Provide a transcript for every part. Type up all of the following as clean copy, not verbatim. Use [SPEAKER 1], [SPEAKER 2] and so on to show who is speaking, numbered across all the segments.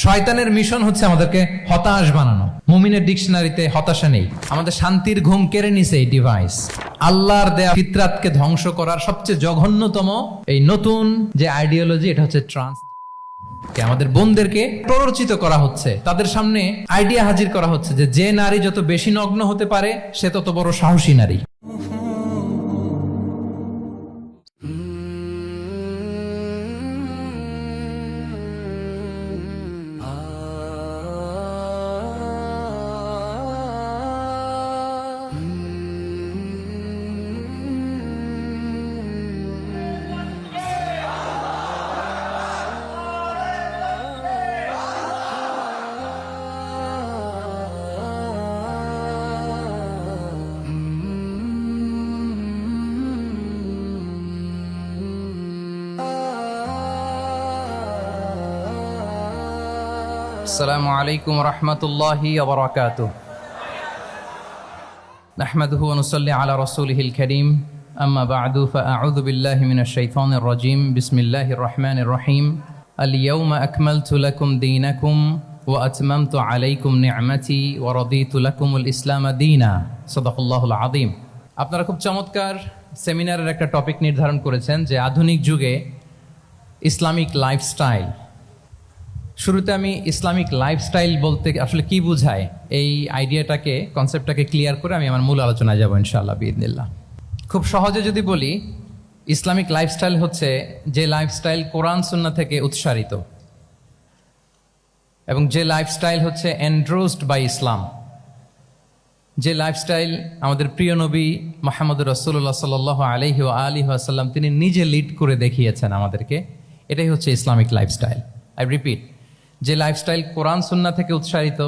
[SPEAKER 1] শয়তানের মিশন হচ্ছে আমাদেরকে হতাশ বানানো। মুমিনের ডিকশনারিতে হতাশা নেই। আমাদের শান্তির ঘুম কেড়ে নিছে এই ডিভাইস। আল্লাহর দেয়া ফিতরাতকে ধ্বংস করার সবচেয়ে জঘন্যতম এই নতুন যে আইডিওলজি, এটা হচ্ছে ট্রান্স। আমাদের বোনদেরকে প্ররোচিত করা হচ্ছে, তাদের সামনে আইডিয়া হাজির করা হচ্ছে যে নারী যত বেশি নগ্ন হতে পারে সে তত বড় সাহসী নারী। আসসালামু আলাইকুম রহমতুল্লাহি ওয়া বারাকাতুহু। নাহমাদুহু ওয়া নুসাল্লি আলা রাসূলিহিল কারীম, আম্মা বা'দু, ফাআউযু বিল্লাহি মিনাশ শাইতানির রাজীম। বিসমিল্লাহির রহমানির রহিম। আল ইয়াওমা আকমালতু লাকুম দীনাকুম ওয়া আতমামতু আলাইকুম নি'মাতি ওয়া রাদিতু লাকুমুল ইসলাম দীনা। সাদাকাল্লাহুল আযীম। আপনারা খুব চমৎকার সেমিনারের একটা টপিক নির্ধারণ করেছেন যে আধুনিক যুগে ইসলামিক লাইফস্টাইল। শুরুতে আমি ইসলামিক লাইফস্টাইল বলতে আসলে কি বোঝায় এই আইডিয়াটাকে, কনসেপ্টটাকে ক্লিয়ার করে আমি আমার মূল আলোচনায় যাব ইনশাআল্লাহ বিইذনিল্লাহ। খুব সহজে যদি বলি, ইসলামিক লাইফস্টাইল হচ্ছে যে লাইফস্টাইল কোরআন সুন্নাহ থেকে উৎসারিত এবং যে লাইফস্টাইল হচ্ছে এন্ডোর্সড বাই ইসলাম, যে লাইফস্টাইল আমাদের প্রিয় নবী মুহাম্মদ রাসূলুল্লাহ সাল্লাল্লাহু আলাইহি ওয়া আলিহি ওয়াসাল্লাম তিনি নিজে লিড করে দেখিয়েছেন আমাদেরকে। এটাই হচ্ছে ইসলামিক লাইফস্টাইল। আই রিপিট, যে লাইফস্টাইল কোরআন সুন্নাহ থেকে উৎসারিত,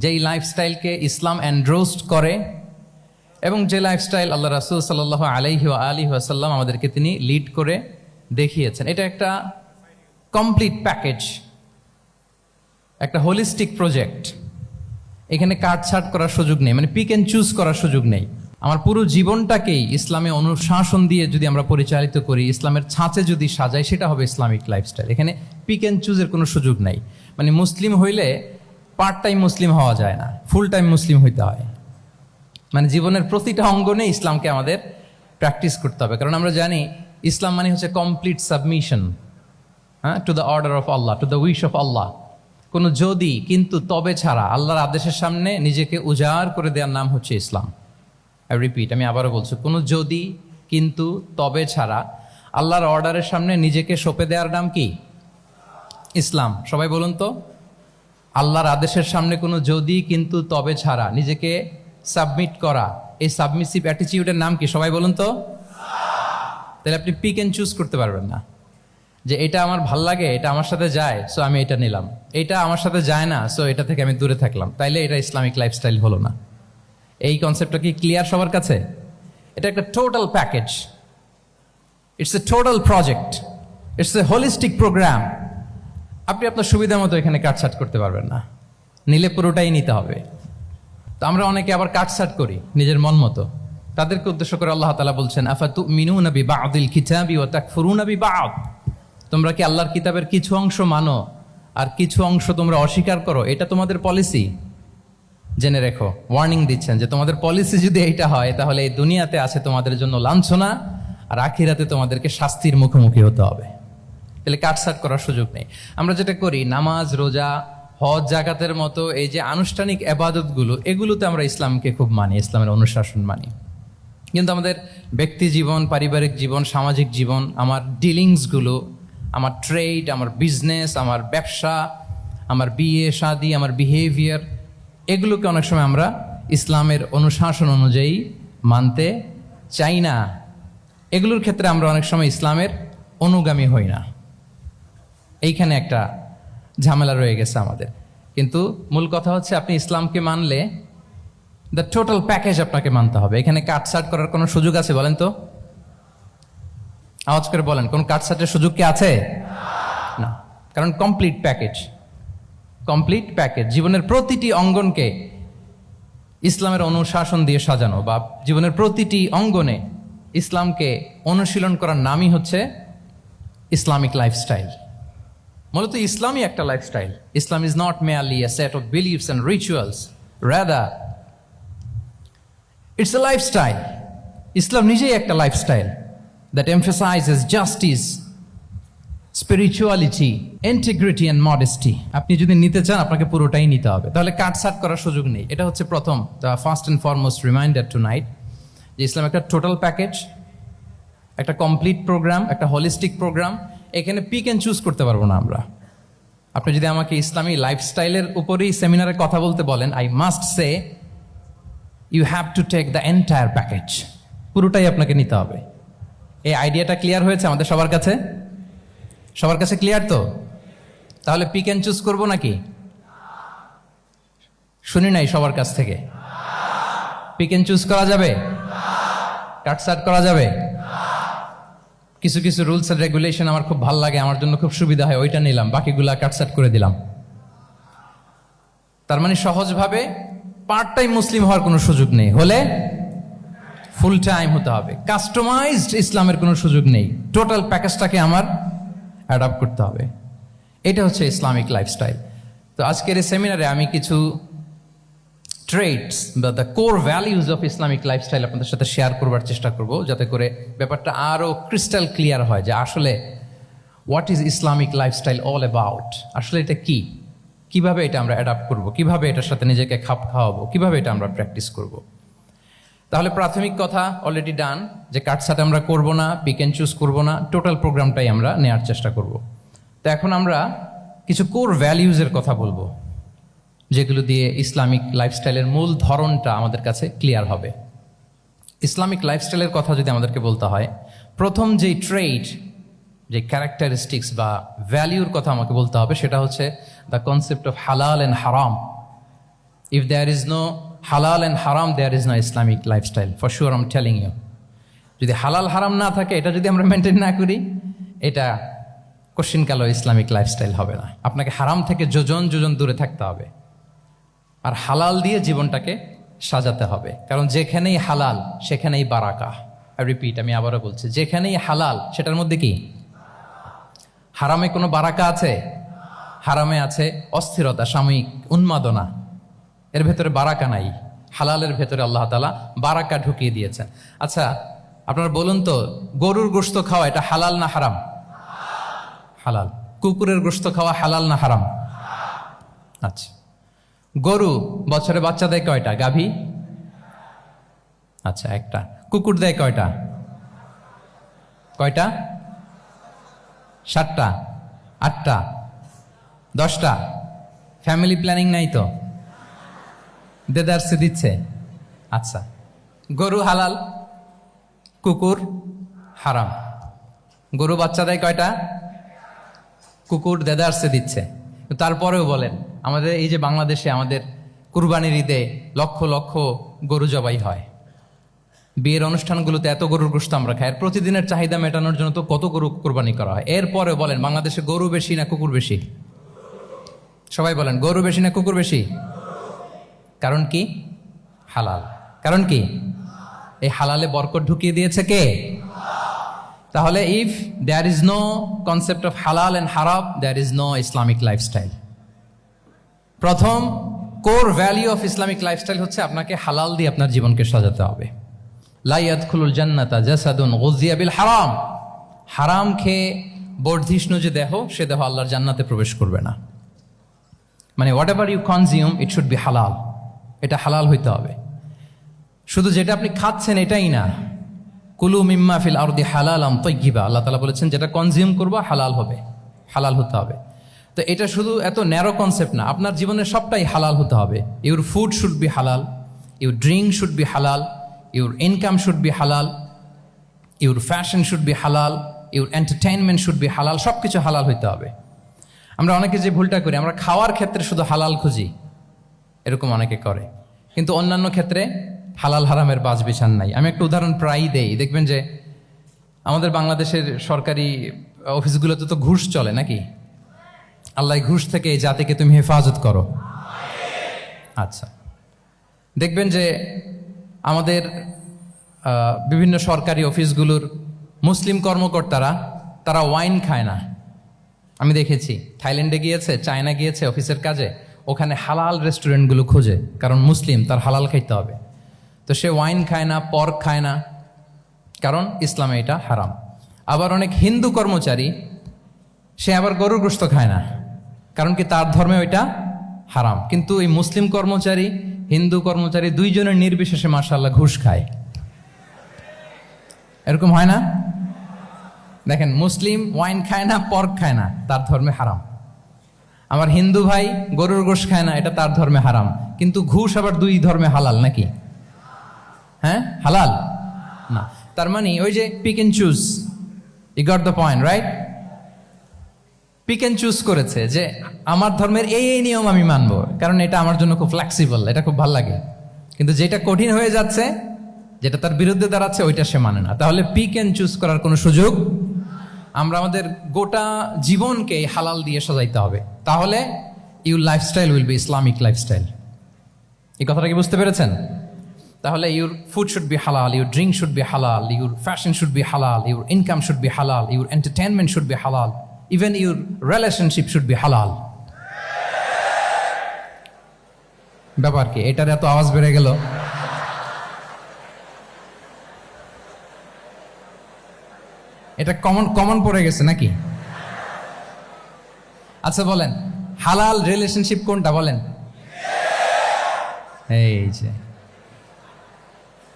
[SPEAKER 1] যেই লাইফস্টাইলকে ইসলাম এন্ডোর্সড করে এবং যে লাইফস্টাইল আল্লাহ রাসূল সাল্লাল্লাহু আলাইহি ওয়া আলিহি ওয়াসাল্লাম আমাদেরকে তিনি লিড করে দেখিয়েছেন। এটা একটা কমপ্লিট প্যাকেজ, একটা হোলিস্টিক প্রজেক্ট। এখানে কাটছাট করার সুযোগ নেই, মানে পিক অ্যান্ড চুজ করার সুযোগ নেই। আমার পুরো জীবনটাকেই ইসলামে অনুশাসন দিয়ে যদি আমরা পরিচালিত করি, ইসলামের ছাঁচে যদি সাজাই, সেটা হবে ইসলামিক লাইফস্টাইল। এখানে পিক অ্যান্ড চুজের কোনো সুযোগ নাই। মানে মুসলিম হইলে পার্ট টাইম মুসলিম হওয়া যায় না, ফুল টাইম মুসলিম হইতে হয়। মানে জীবনের প্রতিটা অঙ্গনে ইসলামকে আমাদের প্র্যাকটিস করতে হবে, কারণ আমরা জানি ইসলাম মানে হচ্ছে কমপ্লিট সাবমিশন, হ্যাঁ, to the order of Allah, to the wish of Allah. কোনো যদি কিন্তু তবে ছাড়া আল্লাহর আদেশের সামনে নিজেকে উজাড় করে দেওয়ার নাম হচ্ছে ইসলাম। আই রিপিট, আমি আবারও বলছি, কোনো যদি কিন্তু তবে ছাড়া আল্লাহর অর্ডারের সামনে নিজেকে সঁপে দেওয়ার নাম কি? ইসলাম। সবাই বলুন তো, আল্লাহর আদেশের সামনে কোনো যদি কিন্তু তবে ছাড়া নিজেকে সাবমিট করা, এই সাবমিসিভ অ্যাটিটিউডের নাম কি? সবাই বলুন তো। তাহলে আপনি পিক অ্যান্ড চুজ করতে পারবেন না যে এটা আমার ভাল লাগে, এটা আমার সাথে যায়, সো আমি এটা নিলাম, এটা আমার সাথে যায় না, সো এটা থেকে আমি দূরে থাকলাম। তাইলে এটা ইসলামিক লাইফস্টাইল হলো না। এই কনসেপ্টটা কি ক্লিয়ার সবার কাছে? এটা একটা total package, it's a total project, it's a holistic program. আপনি আপনার সুবিধা মতো এখানে কাটছাট করতে পারবেন না, নিলে পুরোটাই নিতে হবে। তো আমরা অনেকে আবার কাটছাট করি নিজের মন মতো। তাদেরকে উদ্দেশ্য করে আল্লাহ তাআলা বলছেন, আফাতুমিনুনা বিবা'দিল কিতাবি ওয়া তাকফুরুনা বিবা'দ। তোমরা কি আল্লাহর কিতাবের কিছু অংশ মানো আর কিছু অংশ তোমরা অস্বীকার করো? এটা তোমাদের পলিসি? জেনে রেখো, ওয়ার্নিং দিচ্ছেন যে তোমাদের পলিসি যদি এইটা হয়, তাহলে এই দুনিয়াতে আছে তোমাদের জন্য লাঞ্ছনা, আর আখিরাতে তোমাদেরকে শাস্তির মুখোমুখি হতে হবে। তাহলে কাটছাট করার সুযোগ নেই। আমরা যেটা করি, নামাজ, রোজা, হজ, জাকাতের মতো এই যে আনুষ্ঠানিক ইবাদতগুলো, এগুলোতে আমরা ইসলামকে খুব মানি, ইসলামের অনুশাসন মানি। কিন্তু আমাদের ব্যক্তি জীবন, পারিবারিক জীবন, সামাজিক জীবন, আমার ডিলিংসগুলো, আমার ট্রেড, আমার বিজনেস, আমার ব্যবসা, আমার বিয়ে শাদী, আমার বিহেভিয়ার, এগুলোকে অনেক সময় আমরা ইসলামের অনুশাসন অনুযায়ী মানতে চাই না। এগুলোর ক্ষেত্রে আমরা অনেক সময় ইসলামের অনুগামী হই না। এইখানে একটা ঝামেলা রয়ে গেছে আমাদের। কিন্তু মূল কথা হচ্ছে, আপনি ইসলামকে মানলে দ্য টোটাল প্যাকেজ আপনাকে মানতে হবে। এখানে কাটছাট করার কোনো সুযোগ আছে বলেন তো? আওয়াজ করে বলেন, কোন কাটছাটের সুযোগ কি আছে? না, কারণ কমপ্লিট প্যাকেজ, কমপ্লিট প্যাকেজ। জীবনের প্রতিটি অঙ্গনকে ইসলামের অনুশাসন দিয়ে সাজানো, বা জীবনের প্রতিটি অঙ্গনে ইসলামকে অনুশীলন করার নামই হচ্ছে ইসলামিক লাইফস্টাইল। মূলত ইসলামই একটা lifestyle. Islam is not merely a set of beliefs and rituals, rather it's a lifestyle. ইসলাম নিজেই একটা lifestyle that emphasizes justice, spirituality, integrity and modesty. আপনি যদি নিতে চান আপনাকে পুরোটাই নিতে হবে, তাহলে কাটছাট করার সুযোগ নেই। এটা হচ্ছে প্রথম, the first and foremost reminder tonight, যে ইসলাম একটা টোটাল প্যাকেজ, একটা কমপ্লিট প্রোগ্রাম, একটা হোলিস্টিক প্রোগ্রাম। এখানে পিক অ্যান্ড চুজ করতে পারবো না আমরা। আপনি যদি আমাকে ইসলামী লাইফস্টাইলের উপরেই সেমিনারে কথা বলতে বলেন, I must say you have to take the entire package, পুরোটাই আপনাকে নিতে হবে। এই আইডিয়াটা ক্লিয়ার হয়েছে আমাদের সবার কাছে? সবার কাছে ক্লিয়ার তো? তাহলে পিক অ্যান্ড চুজ করবো নাকি? শুনি নাই সবার কাছ থেকে। পিক অ্যান্ড চুজ করা যাবে? কাটছাট করা যাবে? কিছু কিছু রুলস এন্ড রেগুলেশন আমার খুব ভালো লাগে, আমার জন্য খুব সুবিধা হয়, ওইটা নিলাম, বাকিগুলা কাটছাট করে দিলাম। তার মানে সহজভাবে পার্ট টাইম মুসলিম হওয়ার কোনো সুযোগ নেই, হলে ফুল টাইম হতে হবে। কাস্টমাইজড ইসলামের কোনো সুযোগ নেই, টোটাল প্যাকেজটাকে আমার অ্যাডাপ্ট করতে হবে। এটা হচ্ছে ইসলামিক লাইফস্টাইল। তো আজকের এই সেমিনারে আমি কিছু ট্রেটস বা the core values of Islamic lifestyle আপনাদের সাথে শেয়ার করবার চেষ্টা করব, যাতে করে ব্যাপারটা আরও ক্রিস্টাল ক্লিয়ার হয় যে আসলে what is Islamic lifestyle all about. আসলে এটা কি, কিভাবে এটা আমরা অ্যাডাপ্ট করব, কিভাবে এটার সাথে নিজেকে খাপ খাওয়াবো, কিভাবে এটা আমরা প্র্যাকটিস করব। তাহলে প্রাথমিক কথা অলরেডি ডান, যে কাটছাট আমরা করব না, পিক অ্যান্ড চুজ করব না, টোটাল প্রোগ্রামটাই আমরা নেওয়ার চেষ্টা করব। তো এখন আমরা কিছু কোর ভ্যালিউজের কথা বলবো, যেগুলো দিয়ে ইসলামিক লাইফস্টাইলের মূল ধরনটা আমাদের কাছে ক্লিয়ার হবে। ইসলামিক লাইফস্টাইলের কথা যদি আমাদেরকে বলতে হয়, প্রথম যেই ট্রেট, যে ক্যারেক্টারিস্টিক্স বা ভ্যালিউর কথা আমাকে বলতে হবে, সেটা হচ্ছে দ্য কনসেপ্ট অফ হালাল and haram. If there is no halal and হারাম, there is no Islamic lifestyle, for sure I am telling you. যদি হালাল হারাম না থাকে, এটা যদি আমরা মেনটেন না করি, এটা কোশ্চিনকালেও ইসলামিক লাইফস্টাইল হবে না। আপনাকে হারাম থেকে যোজন যোজন দূরে থাকতে হবে, আর হালাল দিয়ে জীবনটাকে সাজাতে হবে। কারণ যেখানেই হালাল সেখানেই বারাকা। আই রিপিট, আমি আবারও বলছি, যেখানেই হালাল সেটার মধ্যে কি? হারামে কোনো বারাকা আছে? হারামে আছে অস্থিরতা, সাময়িক উন্মাদনা, এর ভেতরে বারাকা নাই। হালালের ভেতরে আল্লাহ তাআলা বারাকা ঢুকিয়ে দিয়েছেন। আচ্ছা, আপনারা বলুন তো, গরুর গোশত খাওয়া এটা হালাল না হারাম? হালাল। কুকুরের গোশত খাওয়া হালাল না হারাম? আচ্ছা, গরু বছরে বাচ্চা দেয় কয়টা? গাভী? আচ্ছা, একটা। কুকুর দেয় কয়টা? কয়টা? 7টা, 8টা, 10টা? ফ্যামিলি প্ল্যানিং নাই তো? দেদারসে দিচ্ছে। আচ্ছা, গরু হালাল, কুকুর হারাম। গরু বাচ্চা দেয় কয়টা? কুকুর দেদারসে দিচ্ছে। তারপরেও বলেন, আমাদের এই যে বাংলাদেশে আমাদের কুরবানির ঈদে লক্ষ লক্ষ গরু জবাই হয়, বিয়ের অনুষ্ঠানগুলোতে এত গরুর গোশত আমরা খাই, আর প্রতিদিনের চাহিদা মেটানোর জন্য তো কত গরু কোরবানি করা হয়। এরপরে বলেন, বাংলাদেশে গরু বেশি না কুকুর বেশি? সবাই বলেন, গরু বেশি না কুকুর বেশি? কারণ কি? হালাল। কারণ কি? এই হালালে বরকত ঢুকিয়ে দিয়েছে কে? তাহলে if there is no concept of হালাল অ্যান্ড হারাম, there is no Islamic lifestyle. প্রথম core value of Islamic lifestyle হচ্ছে আপনাকে হালাল দিয়ে আপনার জীবনকে সাজাতে হবে। লা ইয়াদখুলুল জান্নাতা জাসাদুন গুযিয়া বিল হারাম। হারাম খেয়ে বর্ধিষ্ণু যে দেহ, সে দেহ আল্লাহর জান্নাতে প্রবেশ করবে না। মানে whatever you consume, it should be halal. এটা হালাল হইতে হবে। শুধু যেটা আপনি খাচ্ছেন এটাই না, কুলু মিম্মা ফিল আরদি হালালাম তাইয়্যিবা, আল্লাহ তাআলা বলেছেন যেটা কনজিউম করবা হালাল হবে, হালাল হতে হবে। তো এটা শুধু এত ন্যারো কনসেপ্ট না, আপনার জীবনের সবটাই হালাল হতে হবে। ইউর ফুড শুড বি হালাল, ইউর ড্রিঙ্ক শুড বি হালাল, ইউর ইনকাম শুড বি হালাল, ইউর ফ্যাশন শুড বি হালাল, ইউর এন্টারটেইনমেন্ট শুড বি হালাল। সব কিছু হালাল হইতে হবে। আমরা অনেকে যে ভুলটা করি, আমরা খাওয়ার ক্ষেত্রে শুধু হালাল খুঁজি, এরকম অনেকে করে, কিন্তু অন্যান্য ক্ষেত্রে হালাল হারামের বাজ বিছান নাই। আমি একটা উদাহরণ প্রায়ই দেই, দেখবেন যে আমাদের বাংলাদেশের সরকারি অফিসগুলোতে তো ঘুষ চলে নাকি? আল্লাহ ঘুষ থেকে এই জাতিকে তুমি হেফাজত করো। আচ্ছা, দেখবেন যে আমাদের বিভিন্ন সরকারি অফিসগুলোর মুসলিম কর্মকর্তারা, তারা ওয়াইন খায় না। আমি দেখেছি থাইল্যান্ডে গিয়েছে, চায়না গিয়েছে অফিসের কাজে, ওখানে হালাল রেস্টুরেন্টগুলো খোঁজে, কারণ মুসলিম, তার হালাল খাইতে হবে। তো সে ওয়াইন খায় না, পর্ক খায় না, কারণ ইসলামে এটা হারাম। আবার অনেক হিন্দু কর্মচারী, সে আবার গরুর গোশত খায় না, কারণ কি তার ধর্মে ওইটা হারাম। কিন্তু এই মুসলিম কর্মচারী, হিন্দু কর্মচারী দুইজনের নির্বিশেষে মাশাআল্লাহ ঘুষ খায়। এরকম হয় না? দেখেন, মুসলিম ওয়াইন খায় না, পর্ক খায় না, তার ধর্মে হারাম। আমার হিন্দু ভাই গরুর গোশত খায় না, এটা তার ধর্মে হারাম। কিন্তু ঘুষ আবার দুই ধর্মে হালাল নাকি? হ্যাঁ, হালাল না। তার মানে ওই যে pick and choose, you got the point, right? Pick and choose করেছে যে আমার ধর্মের এই এই নিয়ম আমি মানবো, কারণ এটা আমার জন্য খুব ফ্লেক্সিবল, এটা খুব ভালো লাগে। কিন্তু যেটা কঠিন হয়ে যাচ্ছে, যেটা তার বিরুদ্ধে দাঁড়াচ্ছে, ওইটা সে মানে না। তাহলে পিক এন্ড চুজ করার কোনো সুযোগ, আমরা আমাদের গোটা জীবনকে হালাল দিয়ে সাজাইতে হবে। তাহলে your lifestyle will be Islamic lifestyle. এই কথাটা কি বুঝতে পেরেছেন? তাহলে ইউর ফুড শুড বি হালাল, ইউর ড্রিঙ্ক শুড বি হালাল, ইউর ফ্যাশন শুড বি হালাল, ইউর ইনকাম শুড বি হালাল, ইউর এন্টারটেনমেন্ট শুড বি হালাল, even your relationship should be হালাল। ব্যাপার কি? এটার এত আওয়াজ বেড়ে গেল। এটা কমন পড়ে গেছে নাকি? আচ্ছা বলেন, হালাল রিলেশনশিপ কোনটা বলেন? এই যে,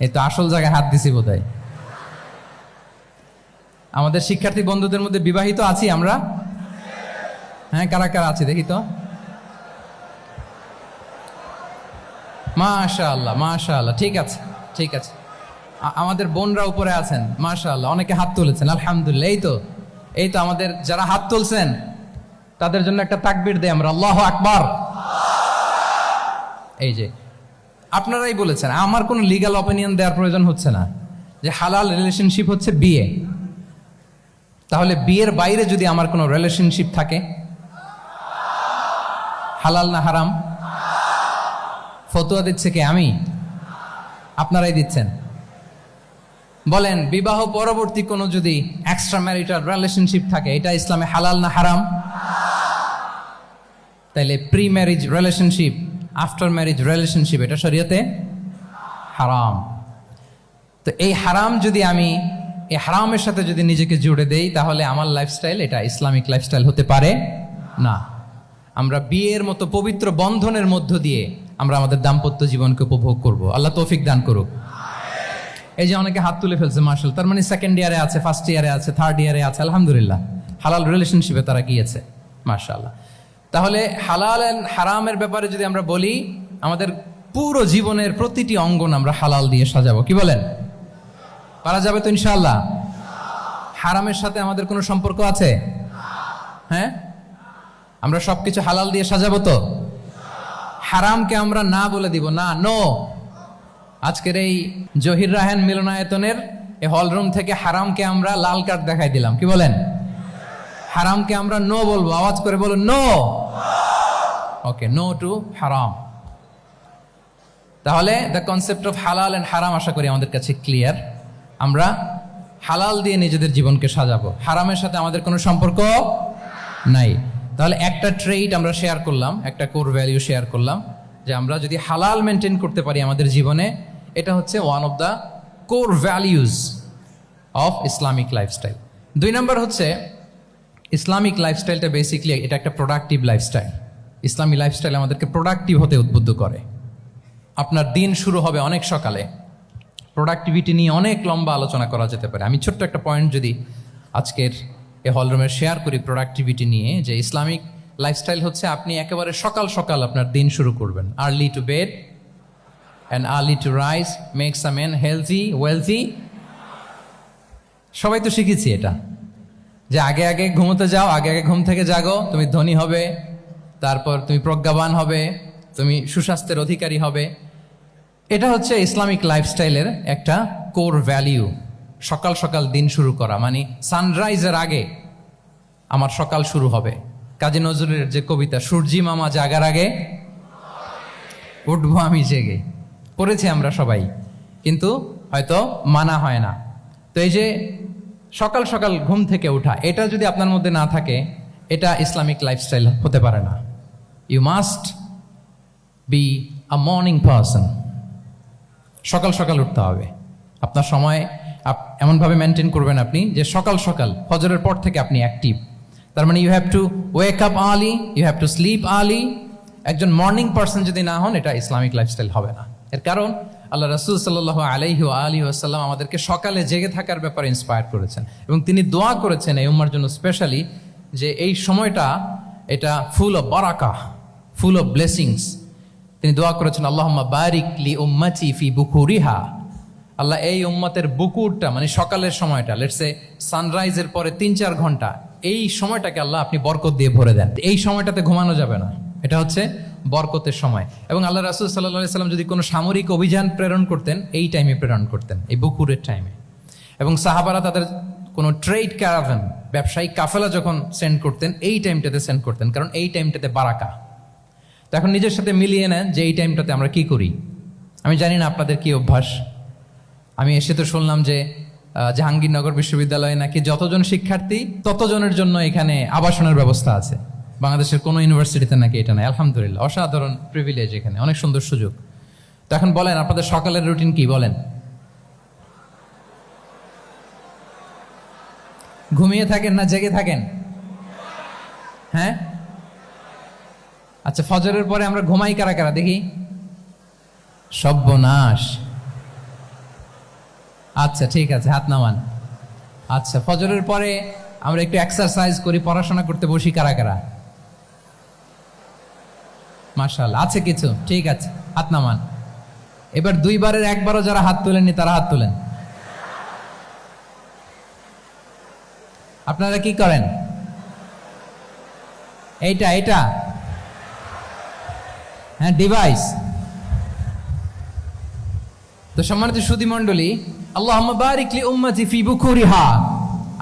[SPEAKER 1] এই তো আসল জায়গায় হাত দিছি বোধহয়। আমাদের শিক্ষার্থী বন্ধুদের মধ্যে বিবাহিত আছি আমরা? হ্যাঁ, কারা কারা আছি দেখি তো। মাশাআল্লাহ, মাশাআল্লাহ, ঠিক আছে, ঠিক আছে। আমাদের বোনরা উপরে আছেন, মাশাআল্লাহ, অনেকে হাত তুলেছেন, আলহামদুলিল্লাহ। এই তো আমাদের যারা হাত তুলছেন তাদের জন্য একটা তাকবীর দেই আমরা, আল্লাহু আকবার। এই যে আপনারাই বলেছেন, আমার কোনো লিগ্যাল অপিনিয়ন দেওয়ার প্রয়োজন হচ্ছে না, যে হালাল রিলেশনশিপ হচ্ছে বিয়ে। তাহলে বিয়ের বাইরে যদি আমার কোনো রিলেশনশিপ থাকে, হালাল না হারাম? ফতোয়া দিচ্ছে কে? আমি? আপনারাই দিচ্ছেন। বলেন, বিবাহ পরবর্তী কোনো যদি এক্সট্রা ম্যারিটাল রিলেশনশিপ থাকে, এটা ইসলামে হালাল না হারাম? তাইলে pre marriage relationship, after marriage relationship, এটা শরীয়তে হারাম। তো এই হারাম যদি আমি এই হারামের সাথে যদি নিজেকে জুড়ে দেই, তাহলে আমার লাইফস্টাইল এটা ইসলামিক লাইফস্টাইল হতে পারে না। আমরা বিয়ের মতো পবিত্র বন্ধনের মধ্য দিয়ে আমরা আমাদের দাম্পত্য জীবনকে উপভোগ করব। আল্লাহ তৌফিক দান করুক। এই যে অনেকে হাত তুলে ফেলছে, মাশাআল্লাহ, তার মানে সেকেন্ড ইয়ারে আছে, ফার্স্ট ইয়ারে আছে, থার্ড ইয়ারে আছে, আলহামদুলিল্লাহ, হালাল রিলেশনশিপে তারা গিয়েছে, মাশাআল্লাহ। তাহলে হালাল এন্ড হারামের ব্যাপারে যদি আমরা বলি, আমাদের পুরো জীবনের প্রতিটি অঙ্গন আমরা হালাল দিয়ে সাজাবো। কি বলেন? পারা যাবে তো ইনশাআল্লাহ? হারামের সাথে আমাদের কোনো সম্পর্ক আছে? হ্যাঁ, আমরা সবকিছু হালাল দিয়ে সাজাবো তো? হারামকে আমরা না বলে দিব, না, নো। আজকের এই জহির রায়হান মিলনায়তনের এই হলরুম থেকে হারামকে আমরা লাল কার্ড দেখাই দিলাম। কি বলেন? হারামকে আমরা নো বলবো, আওয়াজ করে বলুন, নো। ওকে, নো টু হারাম। তাহলে দ্য কনসেপ্ট অফ হালাল এন্ড হারাম আশা করি আমাদের কাছে ক্লিয়ার। আমরা হালাল দিয়ে নিজেদের জীবনকে সাজাবো, হারামের সাথে আমাদের কোনো সম্পর্ক নাই। তাহলে একটা ট্রেইট আমরা শেয়ার করলাম, একটা কোর ভ্যালু শেয়ার করলাম, যে আমরা যদি হালাল মেনটেন করতে পারি আমাদের জীবনে, এটা হচ্ছে one of the core values of Islamic lifestyle. 2 নম্বর হচ্ছে, ইসলামিক লাইফস্টাইলটা বেসিকলি এটা একটা প্রোডাক্টিভ লাইফস্টাইল। ইসলামী লাইফস্টাইল আমাদেরকে প্রোডাক্টিভ হতে উদ্বুদ্ধ করে। আপনার দিন শুরু হবে অনেক সকালে, প্রোডাক্টিভিটি নিয়ে অনেক লম্বা আলোচনা করা যেতে পারে। আমি ছোট্ট একটা পয়েন্ট যদি আজকের এই হলরুমে শেয়ার করি প্রোডাক্টিভিটি নিয়ে, যে ইসলামিক লাইফস্টাইল হচ্ছে আপনি একেবারে সকাল সকাল আপনার দিন শুরু করবেন। Early to bed and early to rise makes a man healthy wealthy. সবাই তো শিখেছি এটা, যে আগে আগে ঘুমোতে যাও, আগে আগে ঘুম থেকে জাগো, তুমি ধনী হবে, তারপর তুমি প্রজ্ঞাবান হবে, তুমি সুস্বাস্থ্যের অধিকারী হবে। এটা হচ্ছে ইসলামিক লাইফস্টাইলের একটা কোর ভ্যালিউ। সকাল সকাল দিন শুরু করা, মানে সানরাইজের আগে আমার সকাল শুরু হবে। কাজী নজরুলের যে কবিতা, সূর্যি মামা জাগার আগে উঠবো আমি জেগে, পড়েছি আমরা সবাই, কিন্তু হয়তো মানা হয় না। তো এই যে সকাল সকাল ঘুম থেকে ওঠা, এটা যদি আপনার মধ্যে না থাকে, এটা ইসলামিক লাইফস্টাইল হতে পারে না। You must be a morning person. সকাল সকাল উঠতে হবে। আপনার সময় এমনভাবে মেনটেন করবেন আপনি যে সকাল সকাল ফজরের পর থেকে আপনি অ্যাক্টিভ। তার মানে you have to wake up early, you have to sleep early. একজন মর্নিং পারসন যদি না হন, এটা ইসলামিক লাইফস্টাইল হবে না। এর কারণ আল্লাহ রাসূল সাল্লাল্লাহু আলাইহি ওয়া আলিহি ওয়াসাল্লাম আমাদেরকে সকালে জেগে থাকার ব্যাপারে ইন্সপায়ার করেছেন এবং তিনি দোয়া করেছেন এই উম্মার জন্য স্পেশালি, যে এই সময়টা এটা full of baraka, full of blessings. তিনি দোয়া করেছেন আল্লাহুম্মা বারিক লি উম্মতি ফি বুকুরিহা। আল্লাহ এই উম্মতের বুকুরটা মানে সকালের সময়টা, লেটস সে সানরাইজের পরে 3-4 ঘন্টা, এই সময়টাকে আল্লাহ আপনি বরকত দিয়ে ভরে দেন। এই সময়টাতে ঘুমানো যাবে না, এটা হচ্ছে বরকতের সময়। এবং আল্লাহ রাসূল সাল্লাল্লাহু আলাইহি সাল্লাম যদি কোনো সামরিক অভিযান প্রেরণ করতেন, এই টাইমে প্রেরণ করতেন, এই বুকুরের টাইমে। এবং সাহাবারা তাদের কোনো ট্রেড ক্যারাভান, ব্যবসায়িক কাফেলা যখন সেন্ড করতেন, এই টাইমটাতে সেন্ড করতেন, কারণ এই টাইমটাতে বারাকা। তো এখন নিজের সাথে মিলিয়ে নেন যে এই টাইমটাতে আমরা কি করি। আমি জানি না আপনাদের কি অভ্যাস। আমি এসে তো শুনলাম যে জাহাঙ্গীরনগর বিশ্ববিদ্যালয়ে নাকি যতজন শিক্ষার্থী ততজনের জন্য এখানে আবাসনের ব্যবস্থা আছে। বাংলাদেশের কোনো ইউনিভার্সিটিতে নাকি এটা নাই। আলহামদুলিল্লাহ, অসাধারণ প্রিভিলেজ, এখানে অনেক সুন্দর সুযোগ। তো এখন বলেন আপনাদের সকালের রুটিন কি বলেন? ঘুমিয়ে থাকেন না জেগে থাকেন? হ্যাঁ, আচ্ছা, ফজরের পরে আমরা ঘুমাই কারা কারা দেখি? সর্বনাশ। আচ্ছা ঠিক আছে, হাত নামান। আচ্ছা, ফজরের পরে আমরা একটু এক্সারসাইজ করি, পড়াশোনা করতে বসি কারা কারা? মাশাআল্লাহ, আছে কিছু, ঠিক আছে, হাত নামান। এবার 2 বারের 1 বারও যারা হাত তোলেননি তারা হাত তোলেন। আপনারা কি করেন? এইটা এটা হ্যাঁ, ডিভাইস। তো সম্মানিত সুধী মণ্ডলী, আল্লাহুম্মা বারিক লি উম্মতি ফি বুকুরিহা।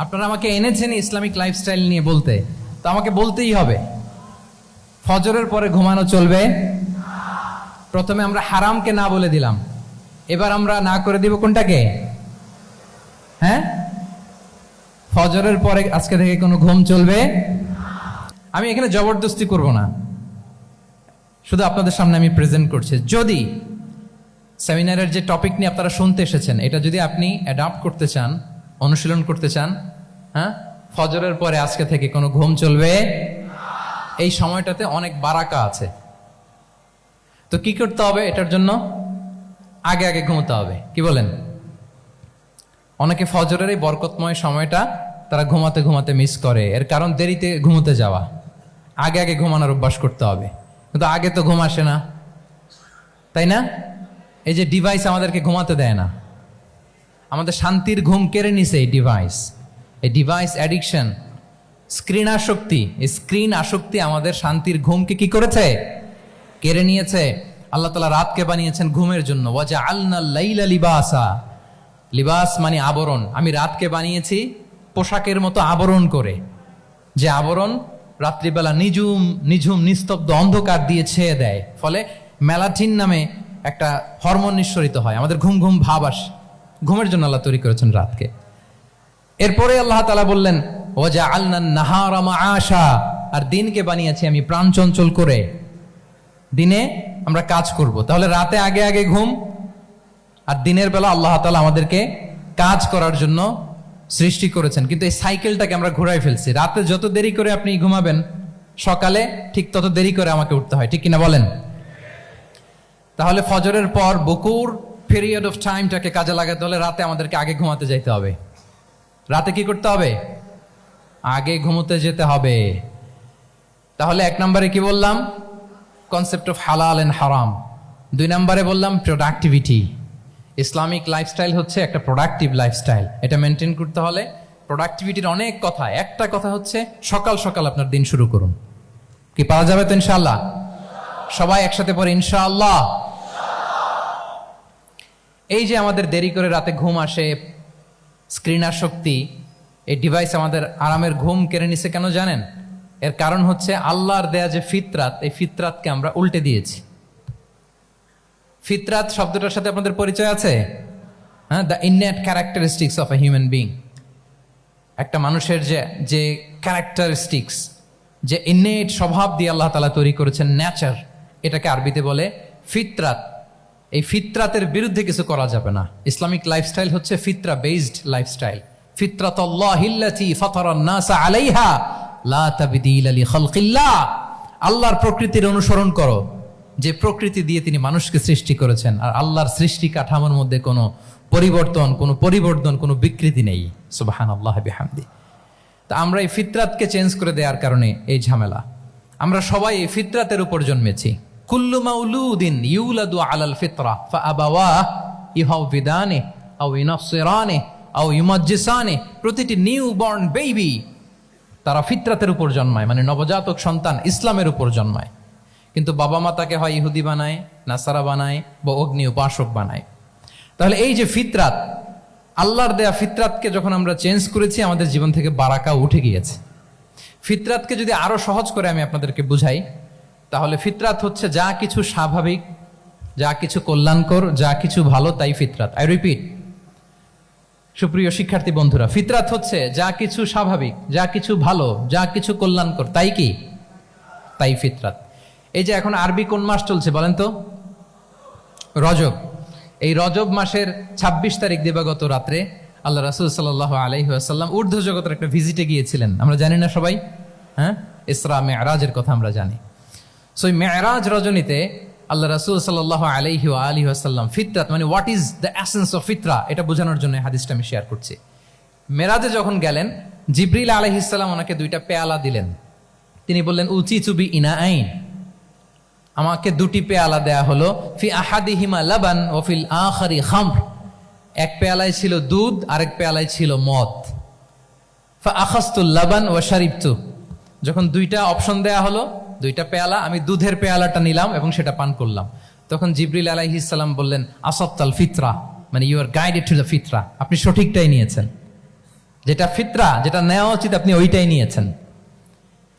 [SPEAKER 1] আপনারা আমাকে এনেছেন ইসলামিক লাইফস্টাইল নিয়ে বলতে, তো আমাকে বলতেই হবে ফজরের পরে ঘুমানো চলবে। প্রথমে আমরা হারামকে না বলে দিলাম, এবার আমরা না করে দিব কোনটাকে? হ্যাঁ, ফজরের পরে আজকে থেকে কোনো ঘুম চলবে। আমি এখানে জবরদস্তি করব না, শুধু আপনাদের সামনে আমি প্রেজেন্ট করছি। যদি সেমিনারের যে টপিক নিয়ে আপনারা শুনতে এসেছেন, এটা যদি আপনি অ্যাডাপ্ট করতে চান, অনুশীলন করতে চান, হ্যাঁ, ফজরের পরে আজকে থেকে কোনো ঘুম চলবে। এই সময়টাতে অনেক বারাকা আছে। তো কি করতে হবে? এটার জন্য আগে আগে ঘুমোতে হবে। কি বলেন? অনেকে ফজরের এই বরকতময় সময়টা তারা ঘুমাতে ঘুমাতে মিস করে। এর কারণ দেরিতে ঘুমোতে যাওয়া। আগে আগে ঘুমানোর অভ্যাস করতে হবে। কিন্তু আগে তো ঘুম আসে না, তাই না? এই যে ডিভাইস আমাদেরকে ঘুমাতে দেয় না, আমাদের শান্তির ঘুম কেড়ে নিছে এই ডিভাইস। এই ডিভাইস অ্যাডিকশন, স্ক্রিন আসক্তি, এই স্ক্রিন আসক্তি আমাদের শান্তির ঘুমকে কি করেছে? কেড়ে নিয়েছে। আল্লাহ তাআলা রাতকে বানিয়েছেন ঘুমের জন্য। ওয়াজআলনাল লাইলা লিবাসা। লিবাস মানে আবরণ। আমি রাতকে বানিয়েছি পোশাকের মতো আবরণ করে, যে আবরণ রাত্রিবেলা নিঝুম নিঝুম নিস্তব্ধ অন্ধকার দিয়ে ছেয়ে দেয়। ফলে মেলাটিন নামে একটা হরমোন নিঃসরিত হয়, আমাদের ঘুম ঘুম ভাব আসে। ঘুমের জন্য আল্লাহ তৈরি করেছেন রাতকে। এরপরে আল্লাহ তাআলা বললেন ওয়াজআলনান নাহারা মাআশা। আর দিনকে বানিয়েছি আমি প্রাণ চঞ্চল করে, দিনে আমরা কাজ করব। তাহলে রাতে আগে আগে ঘুম, আর দিনের বেলা আল্লাহ তাআলা আমাদেরকে কাজ করার জন্য সৃষ্টি করেছেন। কিন্তু এই সাইকেলটাকে আমরা ঘুরাই ফেলছি। রাতে যত দেরি করে আপনি ঘুমাবেন, সকালে ঠিক তত দেরি করে আমাকে উঠতে হয়, ঠিক কিনা বলেন? তাহলে ফজরের পর বকুর পিরিয়ড অফ টাইমটাকে কাজে লাগাতে হলে রাতে আমাদেরকে আগে ঘুমাতে যেতে হবে। রাতে কি করতে হবে? আগে ঘুমোতে যেতে হবে। তাহলে 1 নম্বরে কি বললাম? কনসেপ্ট অফ হালাল এন্ড হারাম। 2 নম্বরে বললাম প্রোডাক্টিভিটি। ইসলামিক লাইফস্টাইল হচ্ছে একটা প্রোডাক্টিভ লাইফস্টাইল। এটা মেনটেন করতে হলে প্রোডাক্টিভিটির অনেক কথা। একটা কথা হচ্ছে সকাল সকাল আপনার দিন শুরু করুন। কি পাওয়া যাবে তো ইনশাআল্লাহ? সবাই একসাথে পড়ে ইনশাআল্লাহ। এই যে আমাদের দেরি করে রাতে ঘুম আসে, স্ক্রিন আসক্তি, এই ডিভাইস আমাদের আরামের ঘুম কেড়ে নিছে কেন জানেন? এর কারণ হচ্ছে আল্লাহর দেয়া যে ফিতরাত, এই ফিতরাতকে আমরা উল্টে দিয়েছি। ফিতরাত শব্দটার সাথে আপনাদের পরিচয় আছে? হ্যাঁ, the innate characteristics of a human being. একটা মানুষের যে ক্যারেক্টারিস্টিক্স, যে ইননেট স্বভাব দিয়ে আল্লাহ তাআলা তৈরি করেছেন, নেচার, এটাকে আরবিতে বলে ফিতরাত। এই ফিতরাতের বিরুদ্ধে কিছু করা যাবে না। ইসলামিক লাইফস্টাইল হচ্ছে ফিতরা বেসড লাইফস্টাইল। ফিতরাতাল্লাহিল্লাতী ফাতারান নাসা আলাইহা লা তাবদীলা লিখালকিল্লাহ। আল্লাহর প্রকৃতির অনুসরণ করো, যে প্রকৃতি দিয়ে তিনি মানুষকে সৃষ্টি করেছেন। আর আল্লাহর সৃষ্টি কাঠামোর মধ্যে কোনো পরিবর্তন, কোনো বিকৃতি নেই। সুবহানাল্লাহি বিহামদি। তা আমরা এই ফিতরাতকে চেঞ্জ করে দেওয়ার কারণে এই ঝামেলা। আমরা সবাই এই ফিতরাতের উপর জন্মেছি। কুল্লু মাউলুদিন ইউলাদু আলাল ফিতরা ফাআবাওয়াহু ইউহাউবিদানি আও ইউনাসসিরানি আও ইউমাজ্জিসানি। প্রতিটি নিউ বর্ন বেবি তারা ফিতরাতের উপর জন্মায়, মানে নবজাতক সন্তান ইসলামের উপর জন্মায়। কিন্তু বাবা মা তাকে হয় ইহুদি বানায়, নাসারা বানায় বা অগ্নি উপাসক বানায়। তাহলে এই যে ফিতরাত, আল্লাহর দেয়া ফিতরাতকে যখন আমরা চেঞ্জ করেছি, আমাদের জীবন থেকে বারাকা উঠে গিয়েছে। ফিতরাতকে যদি আরো সহজ করে আমি আপনাদেরকে বুঝাই, তাহলে ফিতরাত হচ্ছে যা কিছু স্বাভাবিক, যা কিছু কল্যাণকর, যা কিছু ভালো, তাই ফিতরাত। আই রিপিট, সুপ্রিয় শিক্ষার্থী বন্ধুরা, ফিতরাত হচ্ছে যা কিছু স্বাভাবিক, যা কিছু ভালো, যা কিছু কল্যাণকর, তাই কি? তাই ফিতরাত। এই যে এখন আরবি কোন মাস চলছে বলেন তো? রজব। এই রজব মাসের ২৬ তারিখ দিবাগত রাত্রে আল্লাহ রাসূল সাল্লাল্লাহু আলাইহি ওয়াসাল্লাম ঊর্ধ্ব জগতের একটা ভিজিটে গিয়েছিলেন। আমরা জানি না সবাই? হ্যাঁ, ইসরা মেরাজের কথা আমরা জানি। সো এই মেরাজ রজনীতে আল্লাহ রাসূল সাল্লাল্লাহু আলাইহি ওয়া আলিহি ওয়াসাল্লাম ফিতরাত, মানে what is the essence of ফিতরা, এটা বোঝানোর জন্য হাদিসটা আমি শেয়ার করছি। মেরাজে যখন গেলেন, জিবরিল আলাইহিস সালাম ওনাকে 2টা পেয়ালা দিলেন। তিনি বললেন, উচিতু বি ইনাআইন, আমাকে 2টি পেয়ালা দেয়া হলো। ফি আহাদিহিমা লাবান ওয়া ফিল আখারি খামর। এক পেয়ালায় ছিল দুধ, আরেক পেয়ালায় ছিল মদ। ফা আখাযতুল লাবান ওয়া শারিবতু। যখন 2টা অপশন দেয়া হলো, 2টা পেয়ালা, আমি দুধের পেয়ালাটা নিলাম এবং সেটা পান করলাম। তখন জিবরিল আলাইহিস সালাম বললেন, আসাবতাল ফিতরা, মানে you are guided to the fitrah, আপনি সঠিকটাই নিয়েছেন। যেটা ফিতরা, যেটা নেওয়া উচিত, আপনি ওইটাই নিয়েছেন।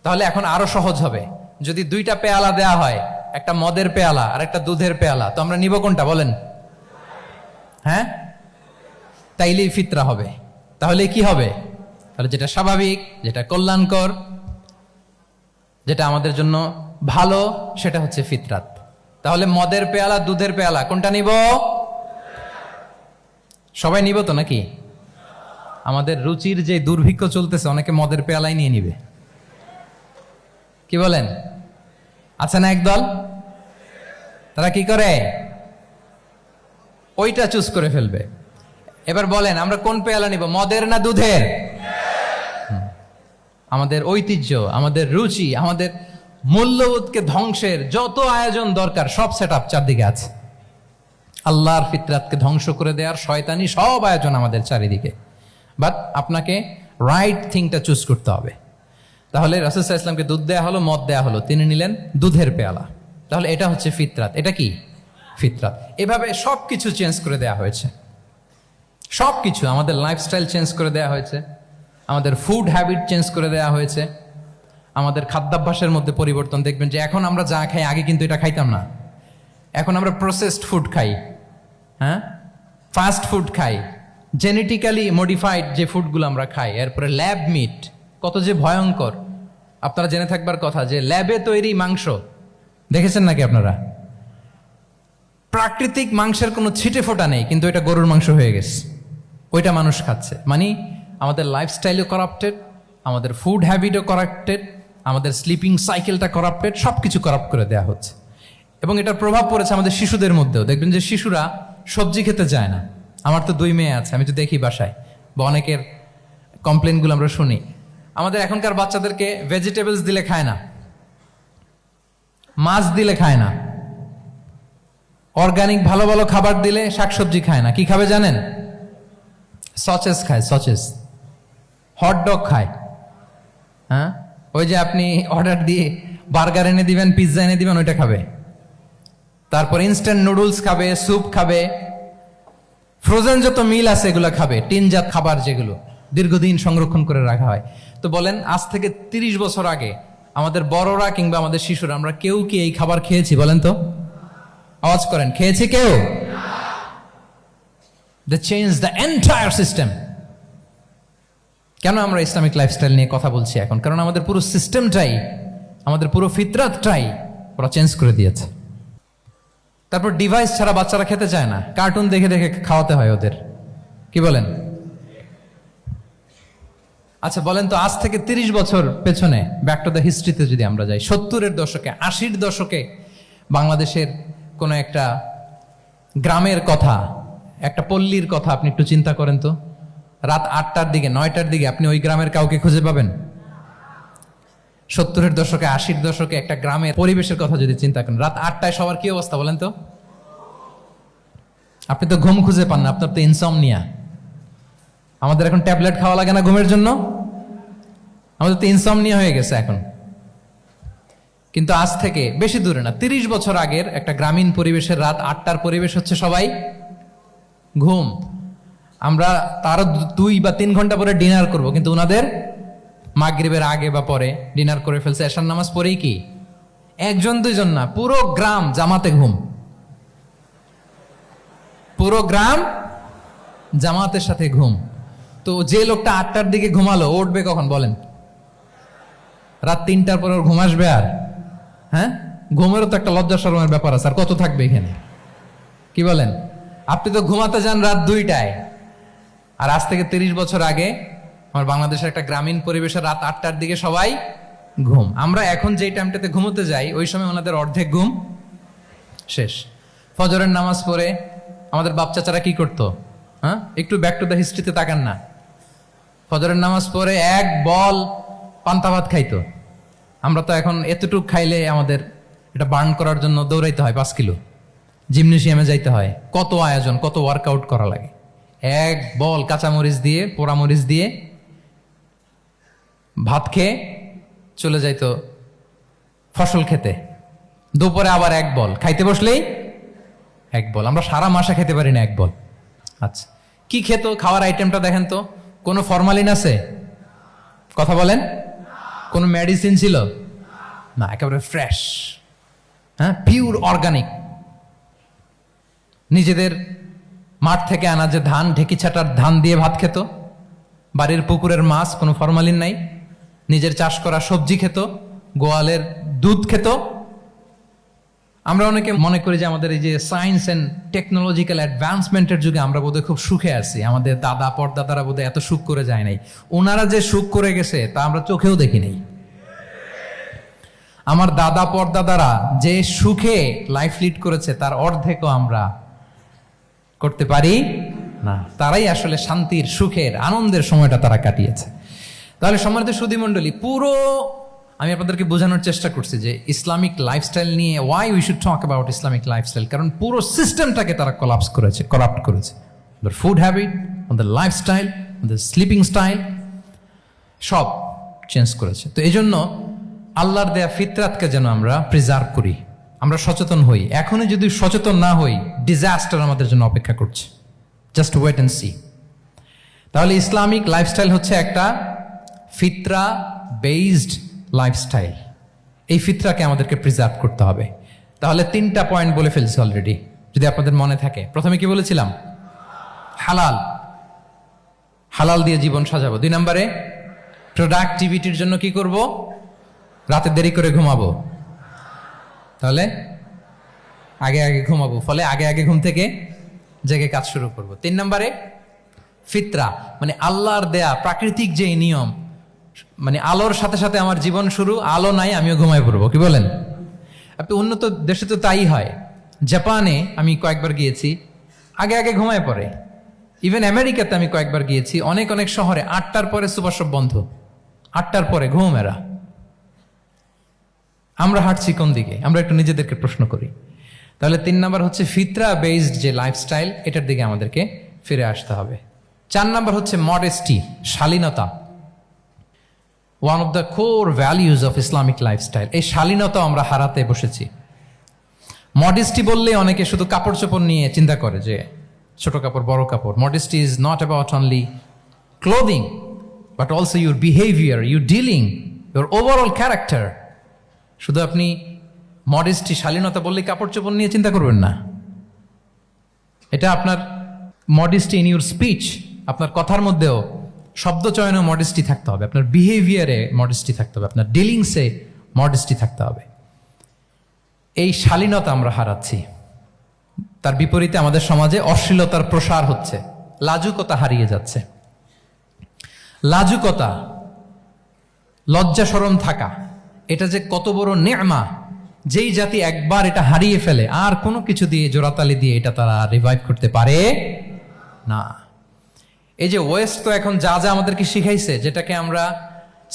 [SPEAKER 1] তাহলে এখন আরো সহজ হবে। যদি 2টা পেয়ালা দেয়া হয়, একটা মদের পেয়ালা আর একটা দুধের পেয়ালা, তো আমরা নিব কোনটা বলেন? হ্যাঁ, তাইলেই ফিতরা হবে। তাহলে কি হবে? তাহলে যেটা স্বাভাবিক, যেটা কল্যাণকর, যেটা আমাদের জন্য ভালো, সেটা হচ্ছে ফিতরাত। তাহলে মদের পেয়ালা, দুধের পেয়ালা, কোনটা নিব? সবাই নিব তো নাকি? আমাদের রুচির যে দুর্ভিক্ষ চলতেছে, অনেকে মদের পেয়ালাই নিয়ে নিবে। কি বলেন? আছে না একদল, তারা কি করে? ওইটা চুজ করে ফেলবে। এবার বলেন, আমরা কোন পেয়ালা নিব, মদের না দুধের? আমাদের ঐতিহ্য, আমাদের রুচি, আমাদের মূল্যবোধকে ধ্বংসের যত আয়োজন দরকার, সব সেটআপ চারদিকে আছে। আল্লাহর ফিতরাতকে ধ্বংস করে দেওয়ার শয়তানি সব আয়োজন আমাদের চারিদিকে। বাট আপনাকে রাইট থিংটা চুজ করতে হবে। তাহলে রাসূল সাল্লাল্লাহু আলাইহি ওয়াসাল্লামকে দুধ দেয়া হলো, মদ দেয়া হলো, তিনি নিলেন দুধের পেয়ালা। তাহলে এটা হচ্ছে ফিতরাত। এটা কি? ফিতরাত। এভাবে সবকিছু চেঞ্জ করে দেয়া হয়েছে। সবকিছু, আমাদের লাইফস্টাইল চেঞ্জ করে দেয়া হয়েছে, আমাদের ফুড হ্যাবিট চেঞ্জ করে দেয়া হয়েছে, আমাদের খাদ্যাভ্যাসের মধ্যে পরিবর্তন। দেখবেন যে এখন আমরা যা খাই, আগে কিন্তু এটা খাইতাম না। এখন আমরা প্রসেসড ফুড খাই, হ্যাঁ, ফাস্ট ফুড খাই, জেনেটিক্যালি মডিফাইড যে ফুডগুলো আমরা খাই, এরপরে ল্যাব মিট, কত যে ভয়ঙ্কর। আপনারা জেনে থাকবার কথা যে ল্যাবে তৈরি মাংস দেখেছেন নাকি আপনারা? প্রাকৃতিক মাংসের কোনো ছিটে ফোটা নেই, কিন্তু এটা গরুর মাংস হয়ে গেছে, ওইটা মানুষ খাচ্ছে। মানে আমাদের লাইফস্টাইলও করাপ্টেড, আমাদের ফুড হ্যাবিটও করাপ্টেড, আমাদের স্লিপিং সাইকেলটা করাপ্টেড, সব কিছু করাপ্ট করে দেওয়া হচ্ছে। এবং এটার প্রভাব পড়েছে আমাদের শিশুদের মধ্যেও। দেখবেন যে শিশুরা সবজি খেতে চায় না। আমার তো 2 মেয়ে আছে, আমি তো দেখি বাসায়, বা অনেকের কমপ্লেনগুলো আমরা শুনি। আমাদের এখনকার বাচ্চাদেরকে ভেজিটেবলস দিলে খায় না, মাছ দিলে খায় না, অর্গানিক ভালো ভালো খাবার দিলে শাকসবজি খায় না। কি খাবে জানেন? সচেস খায়, সচেস, হটডগ খায়। হ্যাঁ, ওই যে আপনি অর্ডার দিয়ে বার্গার এনে দিবেন, পিৎজা এনে দিবেন, ওইটা খাবে। তারপর ইনস্ট্যান্ট নুডলস খাবে, স্যুপ খাবে, ফ্রোজেন যত মিল আছে এগুলো খাবে, টিনজাত খাবার যেগুলো দীর্ঘদিন সংরক্ষণ করে রাখা হয়। তো বলেন, আজ থেকে 30 বছর আগে আমাদের বড়রা কিংবা আমাদের শিশুরা, আমরা কেউ কি এই খাবার খেয়েছি বলেন তো? আওয়াজ করেন, খেয়েছি কেউ? They changed the entire system. কেন আমরা ইসলামিক লাইফস্টাইল নিয়ে কথা বলছি এখন? কারণ আমাদের পুরো সিস্টেমটাই, আমাদের পুরো ফিতরাতটাই ওরা চেঞ্জ করে দিয়েছে। তারপর ডিভাইস ছাড়া বাচ্চারা খেতে চায় না, কার্টুন দেখে দেখে খাওয়াতে হয় ওদের। কি বলেন? আচ্ছা বলেন তো, আজ থেকে 30 বছর পেছনে ব্যাক টু দ্য হিস্ট্রিতে যদি আমরা যাই, 70-এর দশকে, 80-র দশকে বাংলাদেশের কোনো একটা গ্রামের কথা, একটা পল্লীর কথা আপনি একটু চিন্তা করেন তো। রাত 8টার দিকে, 9টার দিকে আপনি ওই গ্রামের কাউকে খুঁজে পাবেন? 70-এর দশকে, 80-র দশকে একটা গ্রামের পরিবেশের কথা যদি চিন্তা করেন, রাত 8টায় সবার কি অবস্থা বলেন তো? আপনি তো ঘুম খুঁজে পান না, আপনার তো ইনসমনিয়া। আমাদের এখন ট্যাবলেট খাওয়া লাগে না ঘুমের জন্য? আমাদের তো ইনসমনিয়া হয়ে গেছে এখন। কিন্তু আজ থেকে বেশি দূরে না, 30 বছর আগের একটা গ্রামীণ পরিবেশের রাত 8টার পরিবেশ হচ্ছে সবাই ঘুম। আমরা তারও 2 বা 3 ঘন্টা পরে ডিনার করব, কিন্তু ওনাদের মাগরিবের আগে বা পরে ডিনার করে ফেলছে, এশার নামাজ পড়েই কি 1-2 জন না, পুরো গ্রাম জামাতে ঘুম। পুরো গ্রাম জামাতের সাথে ঘুম। তো যে লোকটা 8টার দিকে ঘুমালো, উঠবে কখন বলেন? রাত 3টার পর ওর ঘুম আসবে? আর হ্যাঁ, ঘুমেরও তো একটা লজ্জা শরমের ব্যাপার আছে, আর কত থাকবে এখানে? কি বলেন? আপনি তো ঘুমাতে যান রাত 2টায়, আর আজ থেকে 30 বছর আগে আমার বাংলাদেশের একটা গ্রামীণ পরিবেশে রাত 8টার দিকে সবাই ঘুম। আমরা এখন যেই টাইমটাতে ঘুমোতে যাই, ওই সময় ওনাদের অর্ধেক ঘুম শেষ। ফজরের নামাজ পড়ে আমাদের বাপ চাচারা কি করতো? হ্যাঁ, একটু ব্যাক টু দ্য হিস্ট্রিতে তাকান না। ফজরের নামাজ পড়ে এক বল পান্তা ভাত খাইতো। আমরা তো এখন এতটুক খাইলে আমাদের এটা বার্ন করার জন্য দৌড়াইতে হয় 5 কিলো, জিমনেশিয়ামে যাইতে হয়, কত আয়োজন, কত ওয়ার্কআউট করা লাগে। এক বল কাঁচামরিচ দিয়ে, পোড়ামরিচ দিয়ে ভাত খেয়ে চলে যাইতো ফসল খেতে। দুপুরে আবার এক বল, খাইতে বসলেই এক বল। আমরা সারা মাসে খেতে পারি না এক বল। আচ্ছা, কি খেত? খাওয়ার আইটেমটা দেখেন তো, কোনো ফরমালিন আছে? কথা বলেন। কোনো মেডিসিন ছিল না, একেবারে ফ্রেশ, হ্যাঁ, পিওর অর্গানিক। নিজেদের মাঠ থেকে আনা যে ধান, ঢেকি ছাটার ধান দিয়ে ভাত খেত। বাড়ির পুকুরের মাছ, কোনো ফরমালিন নাই। নিজের চাষ করা সবজি খেত, গোয়ালের দুধ খেত। আমরা অনেকে মনে করি যে আমাদের এই যে সায়েন্স অ্যান্ড টেকনোলজিক্যাল অ্যাডভান্সমেন্টের যুগে আমরা বোধহয় খুব সুখে আছি, আমাদের দাদা পরদাদারা বোধহয় এত সুখ করে যায় নাই। ওনারা যে সুখ করে গেছে তা আমরা চোখেও দেখি নাই। আমার দাদা পরদাদারা যে সুখে লাইফ লিড করেছে তার অর্ধেকও আমরা করতে পারি না। তারাই আসলে শান্তির, সুখের, আনন্দের সময়টা তারা কাটিয়েছে। তাহলে সম্মানিত সুধী মণ্ডলী, পুরো আমি আপনাদেরকে বোঝানোর চেষ্টা করছি যে ইসলামিক লাইফস্টাইল নিয়ে why we should talk about Islamic lifestyle. কারণ পুরো সিস্টেমটাকে তারা কলাপস করেছে, করাপ্ট করেছে। ওদের ফুড হ্যাবিট, ওদের লাইফস্টাইল, ওদের স্লিপিং স্টাইল সব চেঞ্জ করেছে। তো এই জন্য আল্লাহর দেয়া ফিতরাতকে যেন আমরা প্রিজার্ভ করি, আমরা সচেতন হই। এখনই যদি সচেতন না হই, ডিজাস্টার আমাদের জন্য অপেক্ষা করছে। Just wait and see. তাহলে ইসলামিক লাইফস্টাইল হচ্ছে একটা ফিতরা বেসড লাইফস্টাইল। এই ফিতরাকে আমাদেরকে প্রিজার্ভ করতে হবে। তাহলে 3টা পয়েন্ট বলে ফেলছি অলরেডি, যদি আপনাদের মনে থাকে। প্রথমে কি বলেছিলাম? হালাল, হালাল দিয়ে জীবন সাজাবো। 2 নম্বরে প্রোডাক্টিভিটির জন্য কি করব? রাতে দেরি করে ঘুমাবো, তাহলে আগে আগে ঘুমাবো, ফলে আগে আগে ঘুম থেকে জেগে কাজ শুরু করব। 3 নম্বরে ফিতরা, মানে আল্লাহর দেয়া প্রাকৃতিক যে নিয়ম, মানে আলোর সাথে সাথে আমার জীবন শুরু, আলো নাই আমিও ঘুমায় পড়বো। কি বলেন? আপনি উন্নত দেশে তো তাই হয়। জাপানে আমি কয়েকবার গিয়েছি, আগে আগে ঘুমায় পড়ে। ইভেন আমেরিকাতে আমি কয়েকবার গিয়েছি, অনেক অনেক শহরে 8টার পরে সুপার শপ বন্ধ, 8টার পরে ঘুম এরা। আমরা হাঁটছি কোন দিকে? আমরা একটু নিজেদেরকে প্রশ্ন করি। তাহলে 3 নম্বর হচ্ছে ফিতরা বেসড যে লাইফস্টাইল, এটার দিকে আমাদেরকে ফিরে আসতে হবে। 4 নম্বর হচ্ছে মডেস্টি, শালীনতা। One of the core values of Islamic lifestyle. এই শালীনতা আমরা হারাতে বসেছি। মডেস্টি বললে অনেকে শুধু কাপড় চোপড় নিয়ে চিন্তা করে যে ছোট কাপড়, বড় কাপড়। Modesty is not about only clothing, but also your behaviour, your dealing, your overall character. শুধু আপনি মডেস্টি, শালীনতা বললে কাপড় চোপড় নিয়ে চিন্তা করবেন না। এটা আপনার মডেস্টি ইন ইউর স্পিচ, আপনার কথার মধ্যেও শব্দ চয়নে মডেস্টি থাকতে হবে, আপনার বিহেভিয়ারে মডেস্টি থাকতে হবে, আপনার ডিলিংসে মডেস্টি থাকতে হবে। এই শালীনতা আমরা হারাচ্ছি। তার বিপরীতে আমাদের সমাজে অশ্লীলতার প্রসার হচ্ছে, লাজুকতা হারিয়ে যাচ্ছে। লাজুকতা, লজ্জা শরম থাকা, এটা যে কত বড় নেয়ামা, যেই জাতি একবার এটা হারিয়ে ফেলে আর কোনো কিছু দিয়ে জোড়াতালি দিয়ে এটা তারা রিভাইভ করতে পারে না। এই যে ওয়েস্ট তো এখন যা যা আমাদেরকে শিখাইছে, যেটাকে আমরা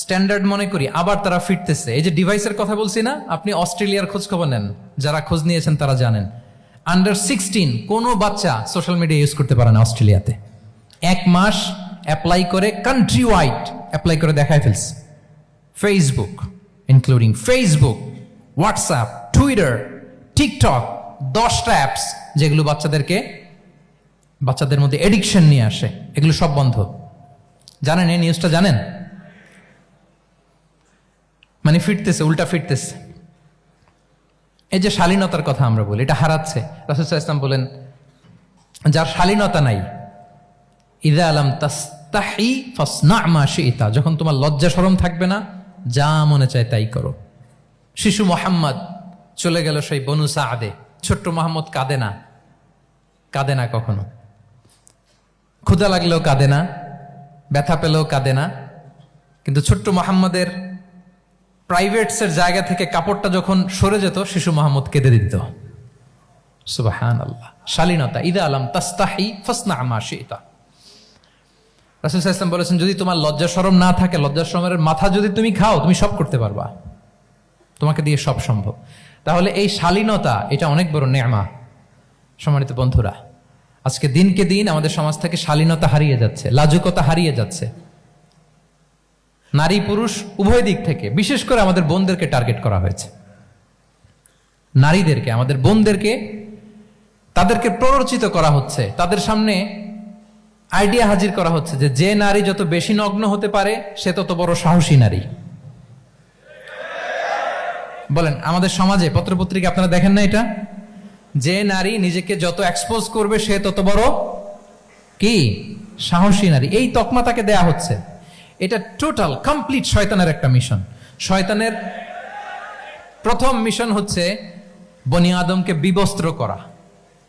[SPEAKER 1] স্ট্যান্ডার্ড মনে করি, আবার তারা ফিরতেছে। এই যে ডিভাইসের কথা বলছি না, আপনি অস্ট্রেলিয়ার খোঁজ খবর নেন, যারা খোঁজ নিয়েছেন তারা জানেন আন্ডার 16 কোনো বাচ্চা সোশ্যাল মিডিয়া ইউজ করতে পারে না অস্ট্রেলিয়াতে। 1 মাস অ্যাপ্লাই করে, কান্ট্রি ওয়াইড অ্যাপ্লাই করে দেখায় ফেলছে। Facebook, including Facebook, WhatsApp, Twitter, TikTok, 10টা অ্যাপস যেগুলো বাচ্চাদের মধ্যে এডিকশন নিয়ে আসে, এগুলো সব বন্ধ। জানেন এই নিউজটা? জানেন? মানে ফিরতেছে, উল্টা ফিরতেছে। এই যে শালীনতার কথা আমরা বলি, এটা হারাচ্ছে। রাসূল সাল্লাল্লাহু আলাইহি ওয়াসাল্লাম বলেন, যার শালীনতা নাই, ইযা লাম তাস্তাহি ফাসনা মা শি'তা, যখন তোমার লজ্জা শরম থাকবে না, যা মনে চায় তাই করো। শিশু মোহাম্মদ চলে গেল সেই বনু সাদে, ছোট্ট মোহাম্মদ কাঁদে না কখনো, ক্ষুধা লাগলেও কাঁদে না, ব্যথা পেলেও কাঁদে না। কিন্তু ছোট্ট মোহাম্মদের প্রাইভেটসের জায়গা থেকে কাপড়টা যখন সরে যেত, শিশু মোহাম্মদ কেঁদে দিত। সুবহানাল্লাহ, শালীনতা। ইযা লাম তাস্তাহি ফাসনা মা শি'তা। রাসূল সাল্লাল্লাহু আলাইহি ওয়াসাল্লাম বলেছেন, যদি তোমার লজ্জা শরম না থাকে, লজ্জা শরমের মাথা যদি তুমি খাও, তুমি সব করতে পারবা, তোমাকে দিয়ে সব সম্ভব। তাহলে এই শালীনতা, এটা অনেক বড় নেয়ামা। সম্মানিত বন্ধুরা, আজকে দিনকে দিন আমাদের সমাজ থেকে শালীনতা হারিয়ে যাচ্ছে, লাজুকতা হারিয়ে যাচ্ছে। নারী পুরুষ উভয় দিক থেকে, বিশেষ করে আমাদের বোনদেরকে টার্গেট করা হয়েছে। নারীদেরকে, আমাদের বোনদেরকে, তাদেরকে প্ররোচিত করা হচ্ছে, তাদের সামনে আইডিয়া হাজির করা হচ্ছে যে নারী যত বেশি নগ্ন হতে পারে, সে তত বড় সাহসী নারী। বলেন, আমাদের সমাজে পত্রপত্রিকা আপনারা দেখেন না এটা? যে নারী নিজেকে যত এক্সপোজ করবে, সে তত বড় কি সাহসী নারী, এই তকমা তাকে দেয়া হচ্ছে। এটা টোটাল কমপ্লিট শয়তানের একটা মিশন। শয়তানের প্রথম মিশন হচ্ছে বনি আদমকে বিবস্ত্র করা।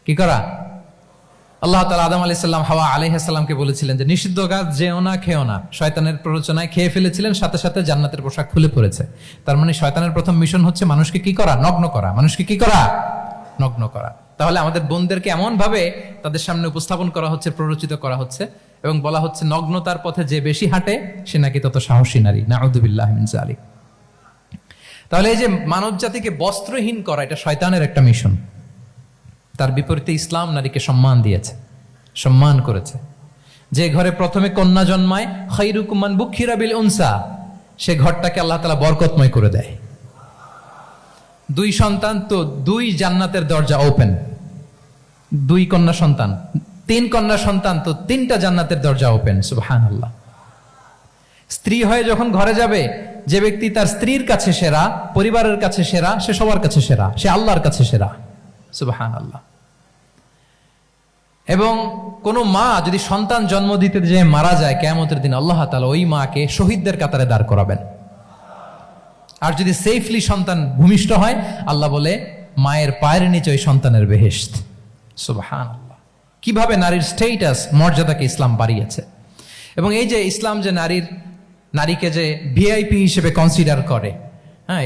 [SPEAKER 1] কি করা? আল্লাহ তাআলা আদম আলাইহিস সালাম, হাওয়া আলাইহিস সালামকে বলেছিলেন যে নিষিদ্ধ গাছ যেও না, খেও না। শয়তানের প্ররোচনায় খেয়ে ফেলেছিলেন, সাথে সাথে জান্নাতের পোশাক খুলে পড়েছে। তার মানে শয়তানের প্রথম মিশন হচ্ছে মানুষকে কি করা? নগ্ন করা। মানুষকে কি করা? নগ্ন করা। তাহলে আমাদের বোনদেরকে এমন ভাবে তাদের সামনে উপস্থাপন করা হচ্ছে, প্ররোচিত করা হচ্ছে, এবং বলা হচ্ছে নগ্নতার পথে যে বেশি হাঁটে সে নাকি তত সাহসী নারী। নাউযুবিল্লাহি মিন যালিক। তাহলে এই যে মানব জাতিকে বস্ত্রহীন করা, এটা শয়তানের একটা মিশন। তার বিপরীতে ইসলাম নারীকে সম্মান দিয়েছে, সম্মান করেছে। যে ঘরে প্রথমে কন্যা জন্মায়, খায়রুকুম মান বুখিরা বিল উনসা, সে ঘরটাকে আল্লাহ তাআলা বরকতময় করে দেয়। 2 সন্তান তো 2 জান্নাতের দরজা ওপেন। 2 কন্যা সন্তান, 3 কন্যা সন্তান তো 3টা জান্নাতের দরজা ওপেন। সুবহানাল্লাহ। স্ত্রী হয়ে যখন ঘরে যাবে, যে ব্যক্তি তার স্ত্রীর কাছে সেরা, পরিবারের কাছে সেরা, সে সবার কাছে সেরা, সে আল্লাহর কাছে সেরা। সুবহানাল্লাহ। এবং কোন মা যদি সন্তান জন্ম দিতে যে মারা যায়, কিয়ামতের দিন আল্লাহ তাআলা ওই মাকে শহীদদের কাতারে দাঁড় করাবেন। আর যদি সেফলি সন্তান ভূমিষ্ঠ হয়, আল্লাহ বলে মায়ের পায়ের নিচে ওই সন্তানের বেহেশত। সুবহানাল্লাহ। কিভাবে নারীর স্টেটাস, মর্যাদাকে ইসলাম বাড়িয়েছে। এবং এই যে ইসলাম যে নারীকে যে ভিআইপি হিসেবে কনসিডার করে, হ্যাঁ,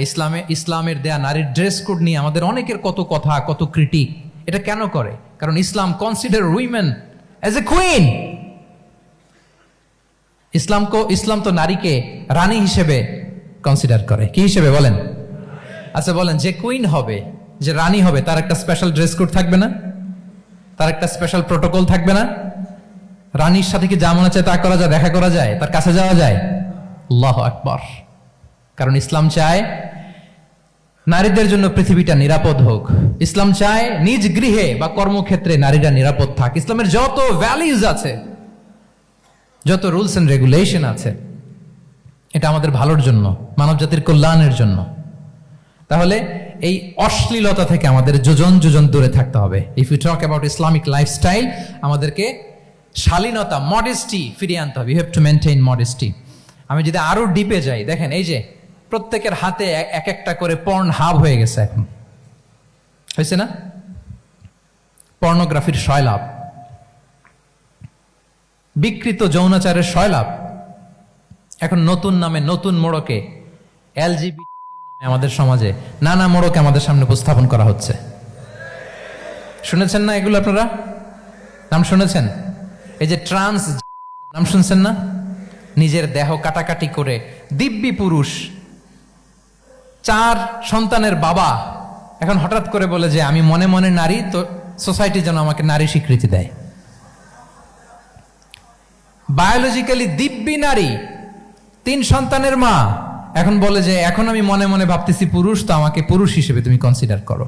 [SPEAKER 1] ইসলামের দেয়া নারীর ড্রেস কোড নিয়ে আমাদের অনেকের কত কথা, কত ক্রিটিক। এটা কেন করে? কারণ Islam consider women as a queen. ইসলাম তো নারীকে রানী হিসেবে কনসিডার করে। কি হিসেবে বলেন? আচ্ছা বলেন, যে কুইন হবে, যে রানী হবে, তার একটা স্পেশাল ড্রেস কোড থাকবে না? তার একটা স্পেশাল প্রোটোকল থাকবে না? রানীর সাথে কি যা মনে চায় তা করা যায়, দেখা করা যায়, তার কাছে যাওয়া যায়? আল্লাহু আকবার। কারণ ইসলাম চায় নারীদের জন্য পৃথিবীটা নিরাপদ হোক। ইসলাম চায় নিজ গৃহে বা কর্মক্ষেত্রে নারীরা নিরাপদ থাক। ইসলামের যত ভ্যালিউজ আছে, যত রুলস এন্ড রেগুলেশন আছে, এটা আমাদের ভালোর জন্য, মানব জাতির কল্যাণের জন্য। তাহলে এই অশ্লীলতা থেকে আমাদের যোজন যোজন দূরে থাকতে হবে। If you talk about Islamic lifestyle, আমাদেরকে শালীনতা, মডেস্টি ফিরিয়ে আনতে হবে। You have to maintain modesty. আমি যদি আরো ডিপে যাই, দেখেন এই যে প্রত্যেকের হাতে এক একটা করে পর্ন হাব হয়ে গেছে এখন, হয়েছে না? পর্নোগ্রাফির সয়লাভ, বিকৃত যৌনাচারের সয়লাভ। এখন নতুন নামে, নতুন মোড়কে, এলজিবিটি আমাদের সমাজে নানা মোড়কে আমাদের সামনে উপস্থাপন করা হচ্ছে। শুনেছেন না এগুলো? আপনারা নাম শুনেছেন? এই যে ট্রান্স, নাম শুনছেন না? নিজের দেহ কাটাকাটি করে দিব্যি পুরুষ, 4 সন্তানের বাবা, এখন হঠাৎ করে বলে যে আমি মনে মনে নারী, তো সোসাইটি যেন আমাকে নারী স্বীকৃতি দেয়। বায়োলজিক্যালি দিব্যি নারী, 3 সন্তানের মা, এখন বলে যে এখন আমি মনে মনে ভাবতেছি পুরুষ, তো আমাকে পুরুষ হিসেবে তুমি কনসিডার করো।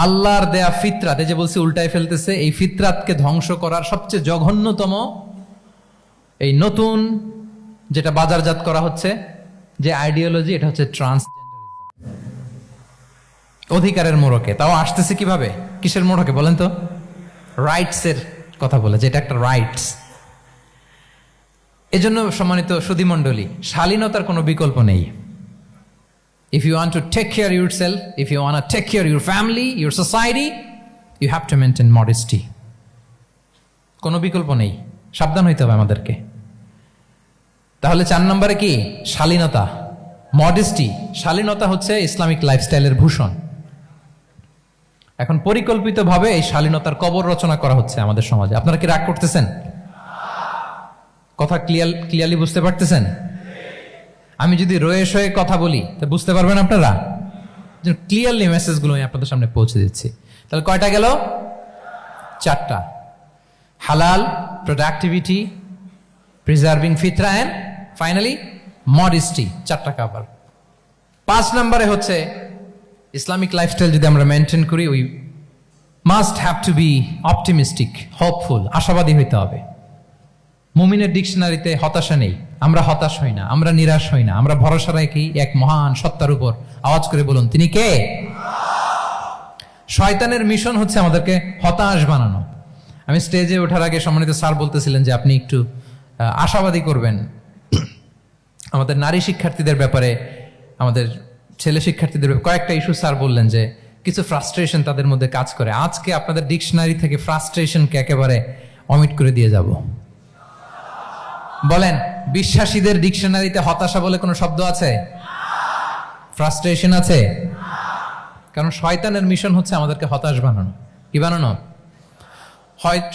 [SPEAKER 1] আল্লাহর দেয়া ফিতরাত, এই যে বলছি উল্টায় ফেলতেছে, এই ফিতরাতকে ধ্বংস করার সবচেয়ে জঘন্যতম এই নতুন যেটা বাজারজাত করা হচ্ছে যে আইডিওলজি, এটা হচ্ছে ট্রান্সজেন্ডারিজম। অধিকারের মোড়কে, তাও আসতেছে কিভাবে, কিসের মোড়কে বলেন তো? রাইটস এর কথা বলে, যেটা একটা রাইটস। এজন্য সম্মানিত সুধীমণ্ডলী, শালীনতার কোনো বিকল্প নেই। If you want to take care of yourself, if you want to take care of your family, your society, you have to maintain modesty. কোনো বিকল্প নেই, সাবধান হইতে হবে আমাদেরকে। তাহলে 4 নম্বরে কি? শালীনতা, মডেস্টি। শালীনতা হচ্ছে ইসলামিক লাইফস্টাইলের ভূষণ। এখন পরিকল্পিতভাবে এই শালীনতার কবর রচনা করা হচ্ছে আমাদের সমাজে। আপনারা কি রাগ করতেছেন? কথা ক্লিয়ারলি বুঝতে পারতেছেন? আমি যদি রয়ে সয়ে কথা বলি তা বুঝতে পারবেন আপনারা? ক্লিয়ারলি মেসেজগুলো আমি আপনাদের সামনে পৌঁছে দিচ্ছি। তাহলে কয়টা গেল? 4টা। হালাল, প্রোডাক্টিভিটি, প্রিজার্ভিং ফিতরা, এন্ড ফাইনালি মডেস্টি। 4টা কাভার। 5 নম্বরে হচ্ছে ইসলামিক লাইফস্টাইল যদি আমরা মেনটেন করি, we must have to be optimistic, hopeful, আশাবাদী হইতে হবে। মুমিনের ডিকশনারিতে হতাশা নেই। আমরা হতাশ হই না, আমরা নিরাশ হই না, আমরা ভরসা রাখি এক মহান সত্তার উপর। আওয়াজ করে বলুন, তিনি কে? শয়তানের মিশন হচ্ছে আমাদেরকে হতাশ বানানো। আমি স্টেজে ওঠার আগে সম্মানিত স্যার বলতেছিলেন যে আপনি একটু আশাবাদী করবেন আমাদের নারী শিক্ষার্থীদের ব্যাপারে, আমাদের ছেলে শিক্ষার্থীদের ব্যাপারে। কয়েকটা ইস্যু স্যার বললেন যে কিছু ফ্রাস্ট্রেশন তাদের মধ্যে কাজ করে। আজকে আপনাদের ডিকশনারি থেকে ফ্রাস্ট্রেশনকে একেবারে অমিট করে দিয়ে যাব। বলেন, বিশ্বাসীদের ডিকশনারিতে হতাশা বলে কোনো শব্দ আছে? ফ্রাস্ট্রেশন আছে? কারণ শয়তানের মিশন হচ্ছে আমাদেরকে হতাশ বানানো। কি বানানো?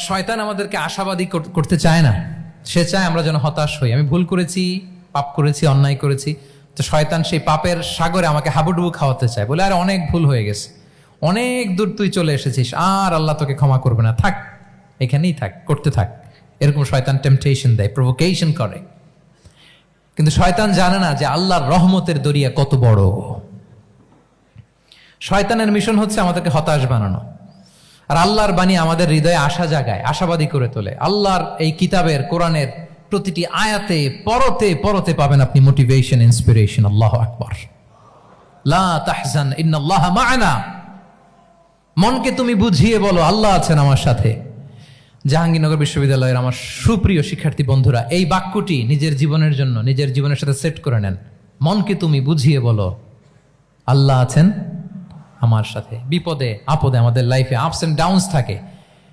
[SPEAKER 1] শয়তান আমাদেরকে আশাবাদী করতে চায় না, সে চায় আমরা যেন হতাশ হই। আমি ভুল করেছি, পাপ করেছি, অন্যায় করেছি, তো শয়তান সেই পাপের সাগরে আমাকে হাবুডুবু খাওয়াতে চায়, বলে আর অনেক ভুল হয়ে গেছে, অনেক দূর তুই চলে এসেছিস, আর আল্লাহ তোকে ক্ষমা করবে না, থাক এখানেই থাক, করতে থাক। এরকম শয়তান টেম্পটেশন দেয়, প্রভোকেশন করে। কিন্তু শয়তান জানে না যে আল্লাহর রহমতের দরিয়া কত বড়। শয়তানের মিশন হচ্ছে আমাদেরকে হতাশ বানানো, আর আল্লাহর বাণী আমাদের হৃদয়ে আশা জাগায়, আশাবাদী করে তোলে। আল্লাহর এই কিতাবের, কোরআনের প্রতিটি আয়াতে পরতে পরতে পাবেন আপনি মোটিভেশন, ইন্সপিরেশন। আল্লাহু আকবার। লা তাহজান ইন্নাল্লাহা মা'ানা। মনকে তুমি বুঝিয়ে বলো আল্লাহ আছেন আমার সাথে। জাহাঙ্গীরনগর বিশ্ববিদ্যালয়ের আমার সুপ্রিয় শিক্ষার্থী বন্ধুরা, এই বাক্যটি নিজের জীবনের জন্য, নিজের জীবনের সাথে সেট করে নেন। মনকে তুমি বুঝিয়ে বলো আল্লাহ আছেন আমার সাথে। বিপদে আপদে, আমাদের লাইফে আপস এন্ড ডাউনস থাকে,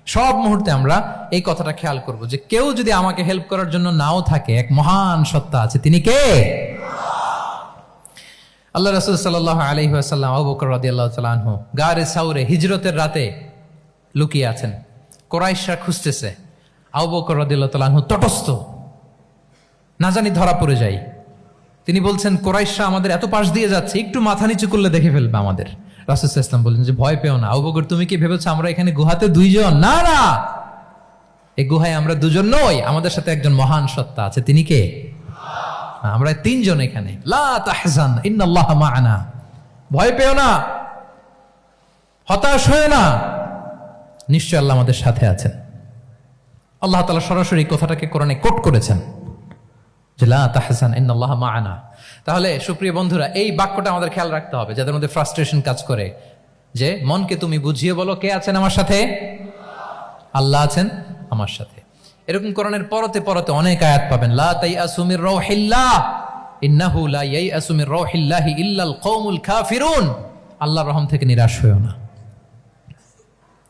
[SPEAKER 1] সব মুহূর্তে আমরা এই কথাটা খেয়াল করব যে কেউ যদি আমাকে হেল্প করার জন্য নাও থাকে, এক মহান সত্তা আছে। তিনি কে? আল্লাহ রাসূল সাল্লাল্লাহু আলাইহি ওয়াসাল্লাম, আবু বকর রাদিয়াল্লাহু তাআলা আনহু গারে সাউরে হিজরতের রাতে লুকিয়ে আছেন। কুরাইশরা খুঁজতেছে, আবু বকর রাদিয়াল্লাহু তাআলা আনহু তটস্থ, না জানি ধরা পড়ে যাই। তিনি বলছেন, কুরাইশরা আমাদের এত পাশ দিয়ে যাচ্ছে, একটু মাথা নিচু করলে দেখে ফেলবে আমাদের। রাসূল সাল্লাল্লাহু আলাইহি ওয়াসাল্লাম বললেন যে ভয় পেও না। আবু বকর, তুমি কি ভেবেছো আমরা এখানে গুহাতে 2 জন? না না, এই গুহায় আমরা 2 জন নই, আমাদের সাথে একজন মহান সত্তা আছে। তিনি কে? আমরা 3 জন এখানে। লা তাহজান ইন্নাল্লাহা মা'ানা। ভয় পেও না, হতাশ হয়ো না, নিশ্চয় আল্লাহ আমাদের সাথে আছেন। আল্লাহ তাআলা সরাসরি কথাটাকে কোরআনে কোট করেছেন যে লা তাহজান ইন্নাল্লাহা মা'ানা। তাহলে সুপ্রিয় বন্ধুরা, এই বাক্যটা আমাদের খেয়াল রাখতে হবে যাদের মধ্যে ফ্রাস্ট্রেশন কাজ করে, যে মনকে তুমি বুঝিয়ে বলো কে আছেন আমার সাথে? আল্লাহ আছেন আমার সাথে। এরকম কোরআনের পরতে পরতে অনেক আয়াত পাবেন। লা তাইয়াসু মির রাউহিল্লাহ ইন্নাহু লা ইয়াইয়াসু মির রাউহিল্লাহি ইল্লাল কওমুল কাফিরুন। আল্লাহর রহম থেকে নিরাশ হয়ো না।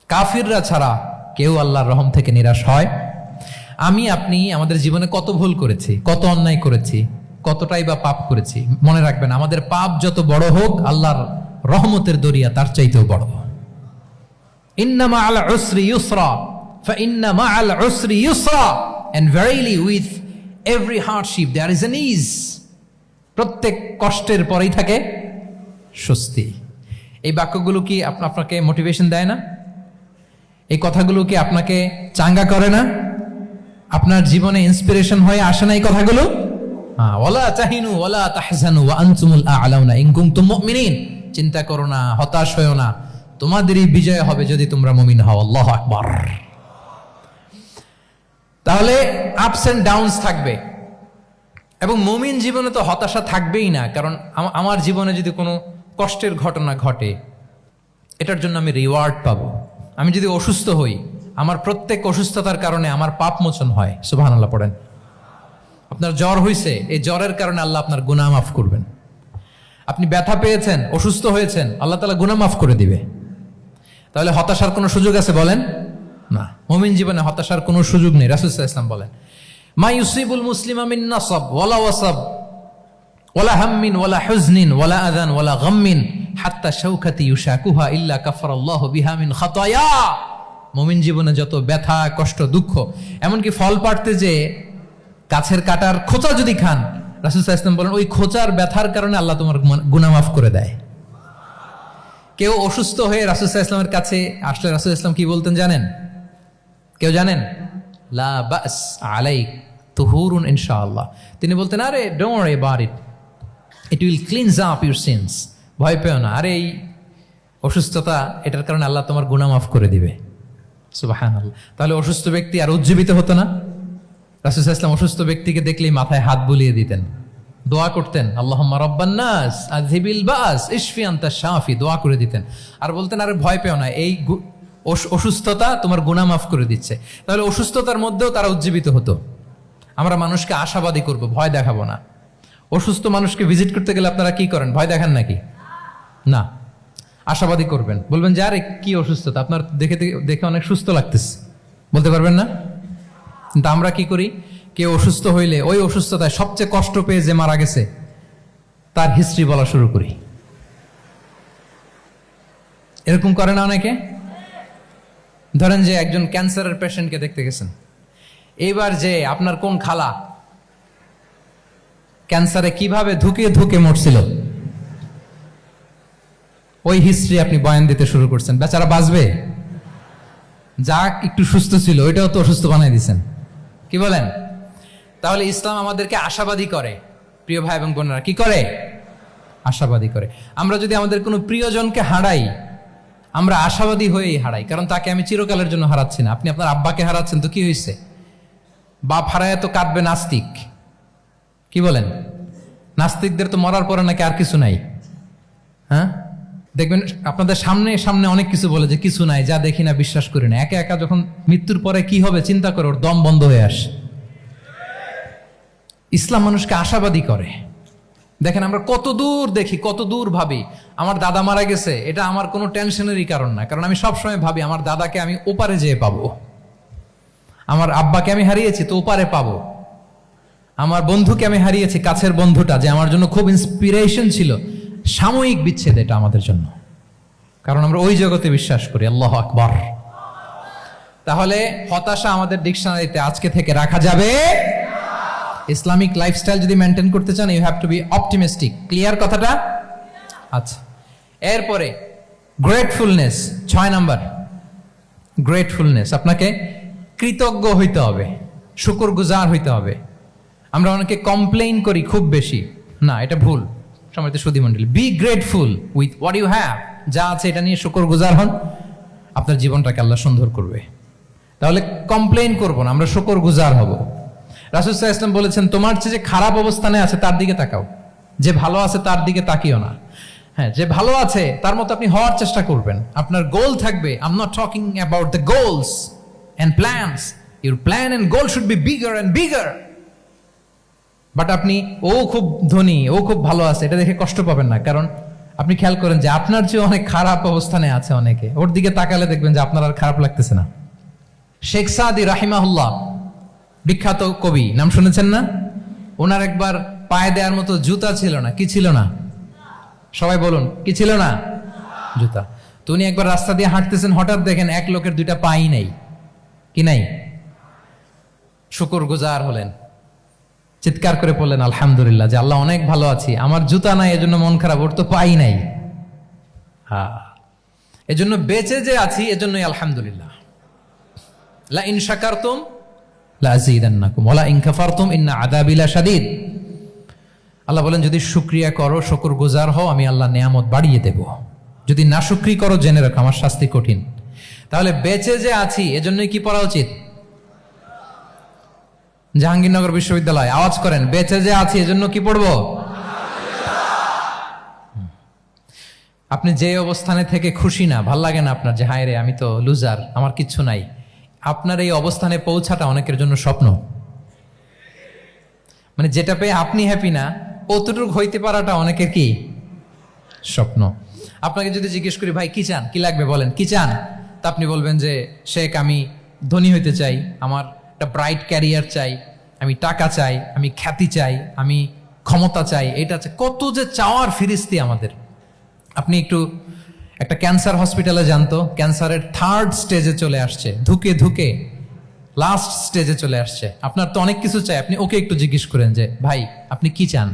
[SPEAKER 1] কাফিররা ছাড়া কেউ আল্লাহর রহম থেকে নিরাশ হয়। আমি আপনি আমাদের জীবনে কত ভুল করেছি, কত অন্যায় করেছি, কতটাই বা পাপ করেছি। মনে রাখবেন, আমাদের পাপ যত বড় হোক, আল্লাহর রহমতের দরিয়া তার চাইতেও বড়। ইন্না মা'আল উসরি ইউসরা ফাইন্না মা'আল উসরি ইউসরা, and verily with every hardship there is an ease. প্রত্যেক কষ্টের পরেই থাকে স্বস্তি। এই বাক্যগুলো কি আপনাকে মোটিভেশন দেয় না? এই কথাগুলো কি আপনাকে চাঙ্গা করে না? আপনার জীবনে ইন্সপিরেশন হয়ে আসে না এই কথাগুলো? ওয়ালা তাহিনু ওয়ালা তাহজানু ওয়া আনতুমুল আ'লাউনা ইন কুনতুম মুমিনিন। চিন্তা করো না, হতাশ হয়ো না, তোমাদেরই বিজয় হবে যদি তোমরা মুমিন হও। আল্লাহু আকবার। তাহলে আপস এন্ড ডাউনস থাকবে, এবং মুমিন জীবনে তো হতাশা থাকবেই না। কারণ আমার জীবনে যদি কোনো কষ্টের ঘটনা ঘটে, এটার জন্য আমি রিওয়ার্ড পাবো। আমি যদি অসুস্থ হই, আমার প্রত্যেক অসুস্থতার কারণে আমার পাপ মোচন হয়। সুবহানাল্লাহ পড়েন। আপনার জ্বর হয়েছে, এই জ্বরের কারণে আল্লাহ আপনার গুনাহ মাফ করবেন। আপনি ব্যথা পেয়েছেন, অসুস্থ হয়েছেন, আল্লাহ তাআলা গুনাহ মাফ করে দিবে। তাহলে হতাশার কোনো সুযোগ আছে বলেন? না। মুমিন জীবনে হতাশার কোনো সুযোগ নেই। রাসূল সাল্লাল্লাহু আলাইহি ওয়াসাল্লাম বলেন, মা ইউসিবুল মুসলিমা মিন নাসাব ওয়ালা ওয়াসাব ওয়ালা হাম্মিন ওয়ালা হুজনিন ওয়ালা আযান ওয়ালা গাম্মিন হাত্তা শাওকাতি ইউশাকুহা ইল্লা কাফারাল্লাহু বিহা মিন খাতায়া। মুমিন জীবনে যত ব্যথা, কষ্ট, দুঃখ, এমনকি ফল পাড়তে যে গাছের কাটার খোঁচা যদি খান, রাসূল সাল্লাল্লাহু আলাইহি ওয়াসাল্লাম বলেন ওই খোঁচার ব্যথার কারণে আল্লাহ তোমার গুনাহ মাফ করে দেয়। কেউ অসুস্থ হয়ে রাসূল সাল্লাল্লাহু আলাইহি ওয়াসাল্লামের কাছে আসলে রাসূল সাল্লাল্লাহু আলাইহি ওয়াসাল্লাম কি বলতেন জানেন? কেউ জানেন? লা বাস আলাইক তুহুরুন ইনশাআল্লাহ। তিনি বলতেন, আরে don't worry about it, it will cleanse up your scenes. ভয় পেও না, আরে এই অসুস্থতা, এটার কারণে আল্লাহ তোমার গুনাহ মাফ করে দিবে। সুবহানাল্লাহ। তাহলে অসুস্থ ব্যক্তি আর উজ্জীবিত হতো না? রাসূল সাল্লাল্লাহু আলাইহি ওয়াসাল্লাম অসুস্থ ব্যক্তিকে দেখলেই মাথায় হাত বুলিয়ে দিতেন, দোয়া করতেন, আল্লাহুম্মা রাব্বান নাস আযহিবিল বাস ইশফি আনতা শাফি, দোয়া করে দিতেন। আর বলতেন, আরে ভয় পেও না, এই অসুস্থতা তোমার গুনাহ মাফ করে দিচ্ছে। তাহলে অসুস্থতার মধ্যেও তারা উজ্জীবিত হতো। আমরা মানুষকে আশাবাদী করব, ভয় দেখাবো না। অসুস্থ মানুষকে ভিজিট করতে গেলে আপনারা কি করেন? ভয় দেখান নাকি? না, আশাবাদী করবেন। বলবেন যে আরে কি অসুস্থতা, আপনার দেখে অনেক সুস্থ লাগতেছে, বলতে পারবেন না? কিন্তু আমরা কি করি? কেউ অসুস্থ হইলে ওই অসুস্থতায় সবচেয়ে কষ্ট পেয়ে যে মারা গেছে তার হিস্ট্রি বলা শুরু করি। এরকম করে না অনেকে? ধরেন যে একজন ক্যান্সারের পেশেন্টকে দেখতে গেছেন, এইবার যে আপনার কোন খালা ক্যান্সারে কিভাবে ধুকে ধুকে মরছিল, ওই হিস্ট্রি আপনি বয়ান দিতে শুরু করছেন। বেচারা বাঁচবে? যা একটু সুস্থ ছিল ওইটাও তো অসুস্থ বানাই দিচ্ছেন। কি বলেন? তাহলে ইসলাম আমাদেরকে আশাবাদী করে। প্রিয় ভাই এবং বোনেরা, কি করে? আশাবাদী করে। আমরা যদি আমাদের কোনো প্রিয়জনকে হারাই, আমরা আশাবাদী হয়েই হারাই, কারণ তাকে আমি চিরকালের জন্য হারাচ্ছি না। আপনি আপনার আব্বাকে হারাচ্ছেন, তো কি হয়েছে? বাপ হারায় তো কাঁদবে নাস্তিক। কি বলেন? নাস্তিকদের তো মরার পরে নাকি আর কিছু নাই। হ্যাঁ, দেখবেন আপনাদের সামনে সামনে অনেক কিছু বলে যে কিছু নাই, যা দেখি না, বিশ্বাস করি না। একা একা যখন মৃত্যুর পরে কি হবে চিন্তা করে ওর দম বন্ধ হয়ে আসে। ইসলাম মানুষকে আশাবাদী করে। দেখেন আমরা কত দূর দেখি, কত দূর ভাবি। আমার দাদা মারা গেছে, এটা আমার কোনো টেনশনেরই কারণ না, কারণ আমি সবসময় ভাবি আমার দাদাকে আমি ওপারে যেয়ে পাবো। আমার আব্বাকে আমি হারিয়েছি, তো ওপারে পাবো। আমার বন্ধুকে আমি হারিয়েছি, কাছের বন্ধুটা যে আমার জন্য খুব ইন্সপিরেশন ছিল, সাময়িক বিচ্ছেদ এটা আমাদের জন্য, কারণ আমরা ওই জগতে বিশ্বাস করি। আল্লাহু আকবার। তাহলে হতাশা আমাদের ডিকশনারিতে আজকে থেকে রাখা যাবে। ইসলামিক লাইফস্টাইল যদি মেনটেন করতে চান, you have to be optimistic. Clear কথাটা? আচ্ছা, এরপরে গ্রেটফুলনেস, 6 নাম্বার। গ্রেটফুলনেস, আপনাকে কৃতজ্ঞ হইতে হবে, শুকরগুজার হইতে হবে। আমরা অনেকে কমপ্লেইন করি খুব বেশি, না এটা ভুল। সম্মানিত সুধী মণ্ডলী, be grateful with what you have. যা আছে এটা নিয়ে শুকরগুজার হন, আপনার জীবনটাকে আল্লাহ সুন্দর করবে। তাহলে কমপ্লেইন করব না, আমরা শুকরগুজার হব। রাসূল সাল্লাল্লাহু আলাইহি ওয়াসাল্লাম বলেছেন, তোমার চেয়ে যে খারাপ অবস্থানে আছে তার দিকে তাকাও, যে ভালো আছে তার দিকে তাকিও না। হ্যাঁ, যে ভালো আছে তার মতো আপনি হওয়ার চেষ্টা করবেন। আপনার গোল থাকবে। I am not talking about the goals and plans, your plan and goal should be bigger and bigger. But আপনি ও খুব ধনী, ও খুব ভালো আছে, এটা দেখে কষ্ট পাবেন না, কারণ আপনি খেয়াল করেন যে আপনার চেয়ে অনেক খারাপ অবস্থানে আছে অনেকে, ওর দিকে তাকালে দেখবেন যে আপনার আর খারাপ লাগতেছে না। শেখ সাদি রাহিমাহুল্লাহ, বিখ্যাত কবি, নাম শুনেছেন না? ওনার একবার পায়ে দেওয়ার মতো জুতা ছিল না। কি ছিল না? সবাই বলুন, কি ছিল না? জুতা। তো উনি একবার রাস্তা দিয়ে হাঁটতেছেন, হঠাৎ দেখেন এক লোকের দুইটা পাই নাই। কি নাই? শুকরগুজার হলেন, চিৎকার করে বললেন আলহামদুলিল্লাহ, যে আল্লাহ অনেক ভালো আছি, আমার জুতা নাই এজন্য মন খারাপ, ওর তো পাই নাই। হ্যাঁ, এজন্য বেঁচে যে আছি এজন্যই আলহামদুলিল্লাহ। লা ইন শাকারতুম লা আযীদান্নাকুম ওয়া লা ইন কাফারতুম ইন্না আযাবি লাশাদীদ। আল্লাহ বলেন, যদি শুকরিয়া করো, শুকরগুজার হও, আমি আল্লাহ নিয়ামত বাড়িয়ে দেব। যদি নাশুকরি করো, জেনে রাখো আমার শাস্তি কঠিন। তাহলে বেঁচে যে আছি এজন্যই কি পড়া উচিত? জাহাঙ্গীরনগর বিশ্ববিদ্যালয়, আওয়াজ করেন, বেঁচে যে আছি এজন্য কি পড়বো? আপনি যে অবস্থানে থেকে খুশি না, ভাল লাগে না আপনার, যে হায় রে আমি তো লুজার, আমার কিচ্ছু নাই, আপনার এই অবস্থানে পৌঁছাটা অনেকের জন্য স্বপ্ন। মানে যেটা পেয়ে আপনি হ্যাপি না, অতটুকু হইতে পারাটা অনেকের কি স্বপ্ন। আপনাকে যদি জিজ্ঞেস করি, ভাই কি চান, কি লাগবে বলেন, কি চান? তা আপনি বলবেন যে শেখ আমি ধনী হইতে চাই, আমার একটা ব্রাইট ক্যারিয়ার চাই, আমি টাকা চাই, আমি খ্যাতি চাই, আমি ক্ষমতা চাই, এটা চাই। কত যে চাওয়ার ফিরিস্তি আমাদের। আপনি একটু একটা ক্যান্সার হসপিটালে জানতো, ক্যান্সারের 3rd স্টেজে চলে আসছে, ধুকে ধুকে লাস্ট স্টেজে চলে আসছে। আপনার তো অনেক কিছু চাই, আপনি ওকে একটু জিজ্ঞেস করেন যে ভাই আপনি কি চান?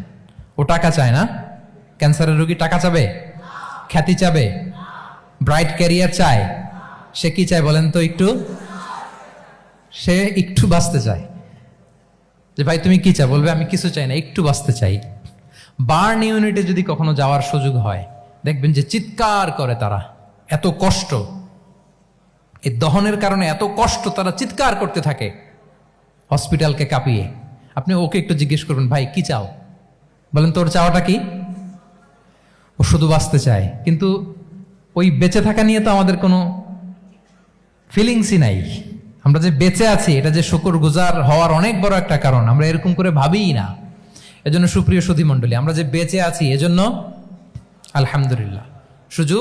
[SPEAKER 1] ও টাকা চায় না? ক্যান্সারের রোগী টাকা চাবে? খ্যাতি চাবে? ব্রাইট ক্যারিয়ার চায়? সে কি চায় বলেন তো একটু? সে একটু বাঁচতে চায়। যে ভাই তুমি কি চাও? বলবে আমি কিছু চাই না, একটু বাঁচতে চাই। বার্ন ইউনিটে যদি কখনো যাওয়ার সুযোগ হয়, দেখবেন যে চিৎকার করে তারা, এত কষ্ট, এই দহনের কারণে এত কষ্ট, তারা চিৎকার করতে থাকে হসপিটালকে কাঁপিয়ে। আপনি ওকে একটু জিজ্ঞেস করবেন, ভাই কি চাও? বলেন তোর চাওয়াটা কি? ও শুধু বাঁচতে চায়, কিন্তু ওই বেঁচে থাকা নিয়ে তো আমাদের কোনো ফিলিংসই নাই। আমরা যে বেঁচে আছি এটা যে শুকরগুজার হওয়ার অনেক বড় একটা কারণ, আমরা এরকম করে ভাবিই না। এজন্য সুপ্রিয় সুধী মণ্ডলী, আমরা যে বেঁচে আছি এজন্য আলহামদুলিল্লাহ। শুধু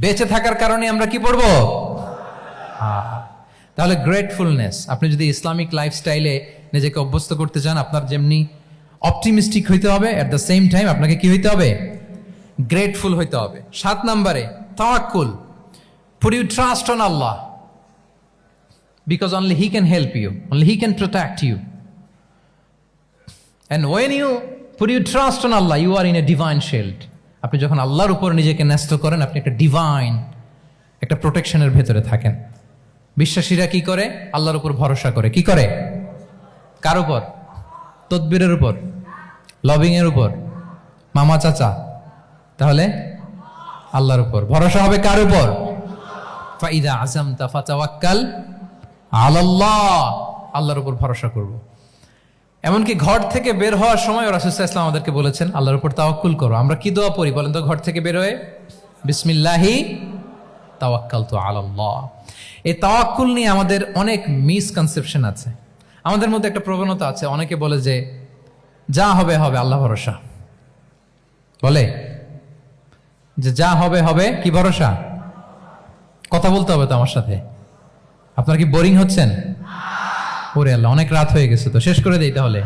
[SPEAKER 1] বেঁচে থাকার কারণে আমরা কি পড়বো? তাহলে গ্রেটফুলনেস, আপনি যদি ইসলামিক লাইফস্টাইলে নিজেকে অভ্যস্ত করতে চান, আপনার যেমনি অপটিমিস্টিক হইতে হবে, এট দ্য সেম টাইম আপনাকে কি হইতে হবে? গ্রেটফুল হইতে হবে। 7 নম্বরে তাওয়াক্কুল। Put your trust on Allah, because only He can help you, only He can protect you. And when you put your trust on Allah, you are in a divine shield. আপনি যখন আল্লাহর উপর নিজেকে ন্যস্ত করেন, আপনি একটা ডিভাইন, একটা প্রোটেকশনের ভেতরে থাকেন। বিশ্বাসীরা কি করে? আল্লাহর উপর ভরসা করে। কি করে? কার উপর? তদবিরের উপর, লবিং এর উপর, মামা চাচা? তাহলে আল্লাহর উপর ভরসা হবে। কার উপর? ফাইদা আযামতা ফাতাওয়াক্কাল আলাল্লাহ, আল্লাহর উপর ভরসা করব। এমনকি ঘর থেকে বের হওয়ার সময় রাসূল সাল্লাল্লাহু আলাইহি ওয়াসাল্লাম আমাদেরকে বলেছেন আল্লাহর উপর তাওয়াক্কুল করো। আমরা কি দোয়া পড়ি বলেন তো ঘর থেকে বের হয়ে? বিসমিল্লাহি তাওয়াক্কালতু আলাল্লাহ। এই তাওয়াক্কুল নিয়ে আমাদের অনেক মিসকনসেপশন আছে। আমাদের মধ্যে একটা প্রবণতা আছে, অনেকে বলে যে যা হবে হবে, আল্লাহ ভরসা। বলে যে যা হবে হবে, কি ভরসা? কথা বলতে হবে তো আমার সাথে। আপনার কি বোরিং হচ্ছেন? ওরে আল্লাহ, অনেক রাত হয়ে গেছে, তো শেষ করে দেই তাহলে।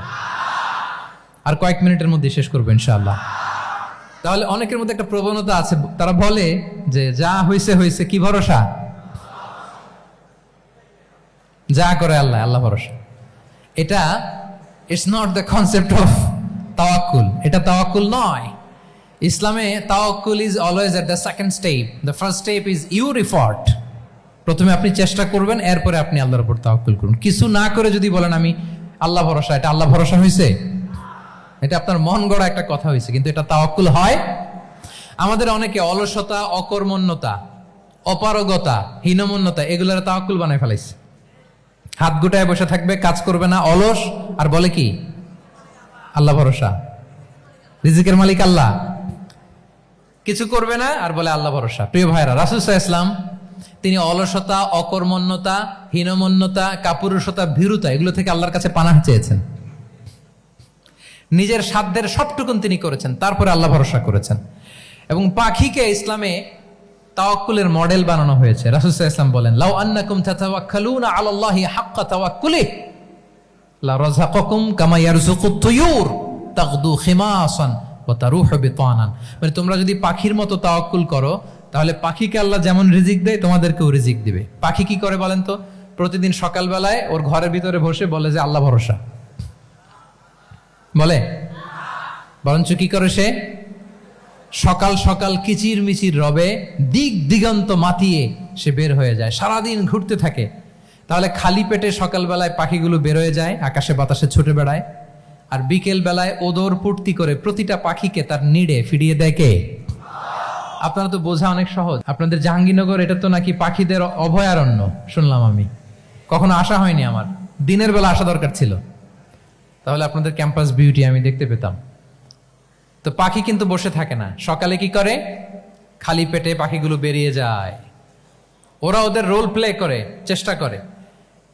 [SPEAKER 1] আর কয়েক মিনিটের মধ্যে শেষ করবো ইনশাআল্লাহ। তাহলে অনেকের মধ্যে একটা প্রবণতা আছে, তারা বলে যে যা হয়েছে হয়েছে, কি ভরসা? যা করে আল্লাহ, আল্লাহ ভরসা। এটা it's not the concept of তাওয়াক্কুল। এটা তাওয়াক্কুল নয়। ইসলামে তাওয়াক্কুল is always at the second step. The first step is your effort. প্রথমে আপনি চেষ্টা করবেন, এরপরে আপনি আল্লাহর উপর তাওয়াক্কুল করুন। কিছু না করে যদি বলেন আমি আল্লাহ ভরসা, এটা আল্লাহ ভরসা হয়েছে? এটা আপনার মন গড়া একটা কথা হয়েছে, কিন্তু এটা তাওয়াক্কুল হয়? আমাদের অনেকে অলসতা, অকর্মণ্যতা, অপারগতা, হীনমন্যতা, এগুলোর তাওয়াক্কুল বানায় ফেলাইছে। হাত গুটায় বসে থাকবে, কাজ করবে না, অলস, আর বলে কি আল্লাহ ভরসা। রিজিকের মালিক আল্লাহ, কিছু করবে না আর বলে আল্লাহ ভরসা। প্রিয় ভাইরা, রাসূল সাল্লাল্লাহু আলাইহি ওয়াসাল্লাম তিনি অলসতা, অকর্মণ্যতা, হীনমন্যতা, কাপুরুষতা, ভীরুতা এগুলো থেকে আল্লাহর কাছে পানাহ চেয়েছেন। নিজের সাধ্যের সবটুকুন তিনি করেছেন, তারপরে আল্লাহ ভরসা করেছেন। এবং পাখিকে ইসলামে তাওয়াক্কুলের মডেল বানানো হয়েছে। রাসূল সাল্লাল্লাহু আলাইহি ওয়াসাল্লাম বলেন, লাউ আন্নাকুম তাতাওয়াক্কালুনা আলাল্লাহি হাক্কা তাওয়াক্কুলিহি লা রাযাকাকুম কামা ইয়ারযুকুত তুয়ুর তাগদু খিমাসান ওয়া তারুহু বিতানান। মানে তোমরা যদি পাখির মতো তাওয়াক্কুল করো, তাহলে পাখিকে আল্লাহ যেমন রিজিক দেয় তোমাদেরকেও রিজিক দিবে। পাখি কি করে বলেন তো? প্রতিদিন সকালবেলায় ওর ঘরের ভিতরে বসে বলে যে আল্লাহ ভরসা, বলে বরঞ্চ কি করে সে সকাল সকাল কিচির মিচির রবে দিক দিগন্ত মাতিয়ে সে বের হয়ে যায়, সারাদিন ঘুরতে থাকে। তাহলে খালি পেটে সকালবেলায় পাখিগুলো বের হয়ে যায়, আকাশে বাতাসে ছুটে বেড়ায়, আর বিকেল বেলায় ওদর পূর্তি করে প্রতিটা পাখিকে তার নিড়ে ফিরিয়ে দেয় কে? আপনারা তো বোঝা অনেক সহজ। আপনাদের জাহাঙ্গীরনগর এটা তো নাকি পাখিদের অভয়ারণ্য শুনলাম, আমি কখনো আসা হয়নি, আমার দিনের বেলা আসা দরকার ছিল, তাহলে আপনাদের ক্যাম্পাস বিউটি আমি দেখতে পেতাম। তো পাখি কিন্তু বসে থাকে না, সকালে কি করে? খালি পেটে পাখিগুলো বেরিয়ে যায়, ওরা ওদের রোল প্লে করে, চেষ্টা করে,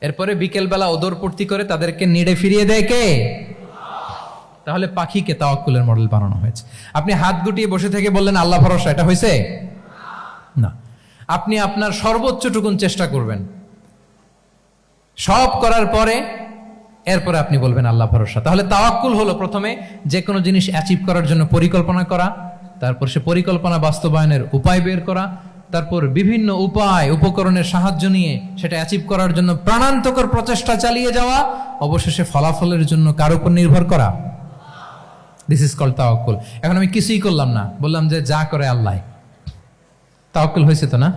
[SPEAKER 1] এরপরে বিকেলবেলা ওদর পূর্তি করে তাদেরকে নিড়ে ফিরিয়ে দেয় কে? তাহলে পাখিকে তাওয়াক্কুলের মডেল বানানো হয়েছে। আপনি হাত গুটিয়ে বসে থেকে বললেন আল্লাহ ভরসা, এটা হয়েছে না। আপনি আপনার সর্বোচ্চটুকুন চেষ্টা করবেন, সব করার পরে এরপরে আপনি বলবেন আল্লাহ ভরসা। তাহলে তাওয়াক্কুল হলো প্রথমে যে কোনো জিনিস অ্যাচিভ করার জন্য পরিকল্পনা করা, তারপর সে পরিকল্পনা বাস্তবায়নের উপায় বের করা, তারপর বিভিন্ন উপায় উপকরণের সাহায্য নিয়ে সেটা অ্যাচিভ করার জন্য প্রাণান্তকর প্রচেষ্টা চালিয়ে যাওয়া, অবশেষে ফলাফলের জন্য কার উপর নির্ভর করা। দিস ইজ কল্ড তাওয়াক্কুল। এখন আমি কিছুই করলাম না, বললাম যে যা করে আল্লাহ, তাওয়াক্কুল হয়েছে তো না?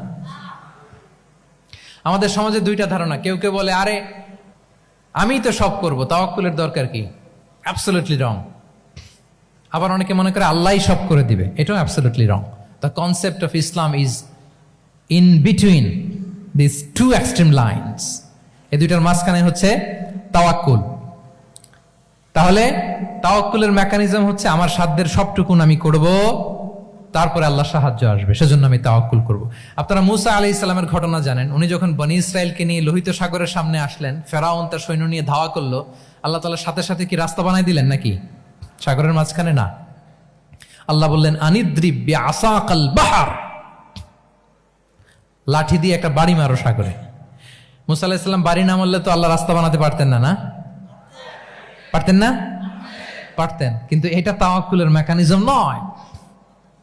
[SPEAKER 1] আমাদের সমাজে দুইটা ধারণা। কেউ কেউ বলে আরে আমি তো সব করব, তাওয়াক্কুলের দরকার কি? Absolutely wrong. আবার অনেকে মনে করে আল্লাহই সব করে দিবে, এটাও absolutely wrong. The concept of Islam is in between this two extreme lines. এই দুইটার মাঝখানে হচ্ছে তাওয়াক্কুল। তাহলে তাওয়াক্কুলের মেকানিজম হচ্ছে আমার সাধ্যের সবটুকুন আমি করব, তারপরে আল্লাহ সাহায্য আসবে, সেজন্য আমি তাওয়াক্কুল করব। আপনারা মুসা আলাইহিস সালামের ঘটনা জানেন। উনি যখন বনি ইসরায়েলকে নিয়ে লোহিত সাগরের সামনে আসলেন, ফেরাউন তার সৈন্য নিয়ে ধাওয়া করলো, আল্লাহ তাআলা সাথে সাথে কি রাস্তা বানাই দিলেন নাকি? সাগরের মাঝখানে না। আল্লাহ বললেন আনিদ্রিব বিআসাকাল বাহর, লাঠি দিয়ে একটা বাড়ি মারো সাগরে। মুসা আলাইহিস সালাম বাড়ি না মারলে তো আল্লাহ রাস্তা বানাতে পারতেন না, না পারতেন না? পারতেন, কিন্তু এটা তাওয়াক্কুলের মেকানিজম নয়।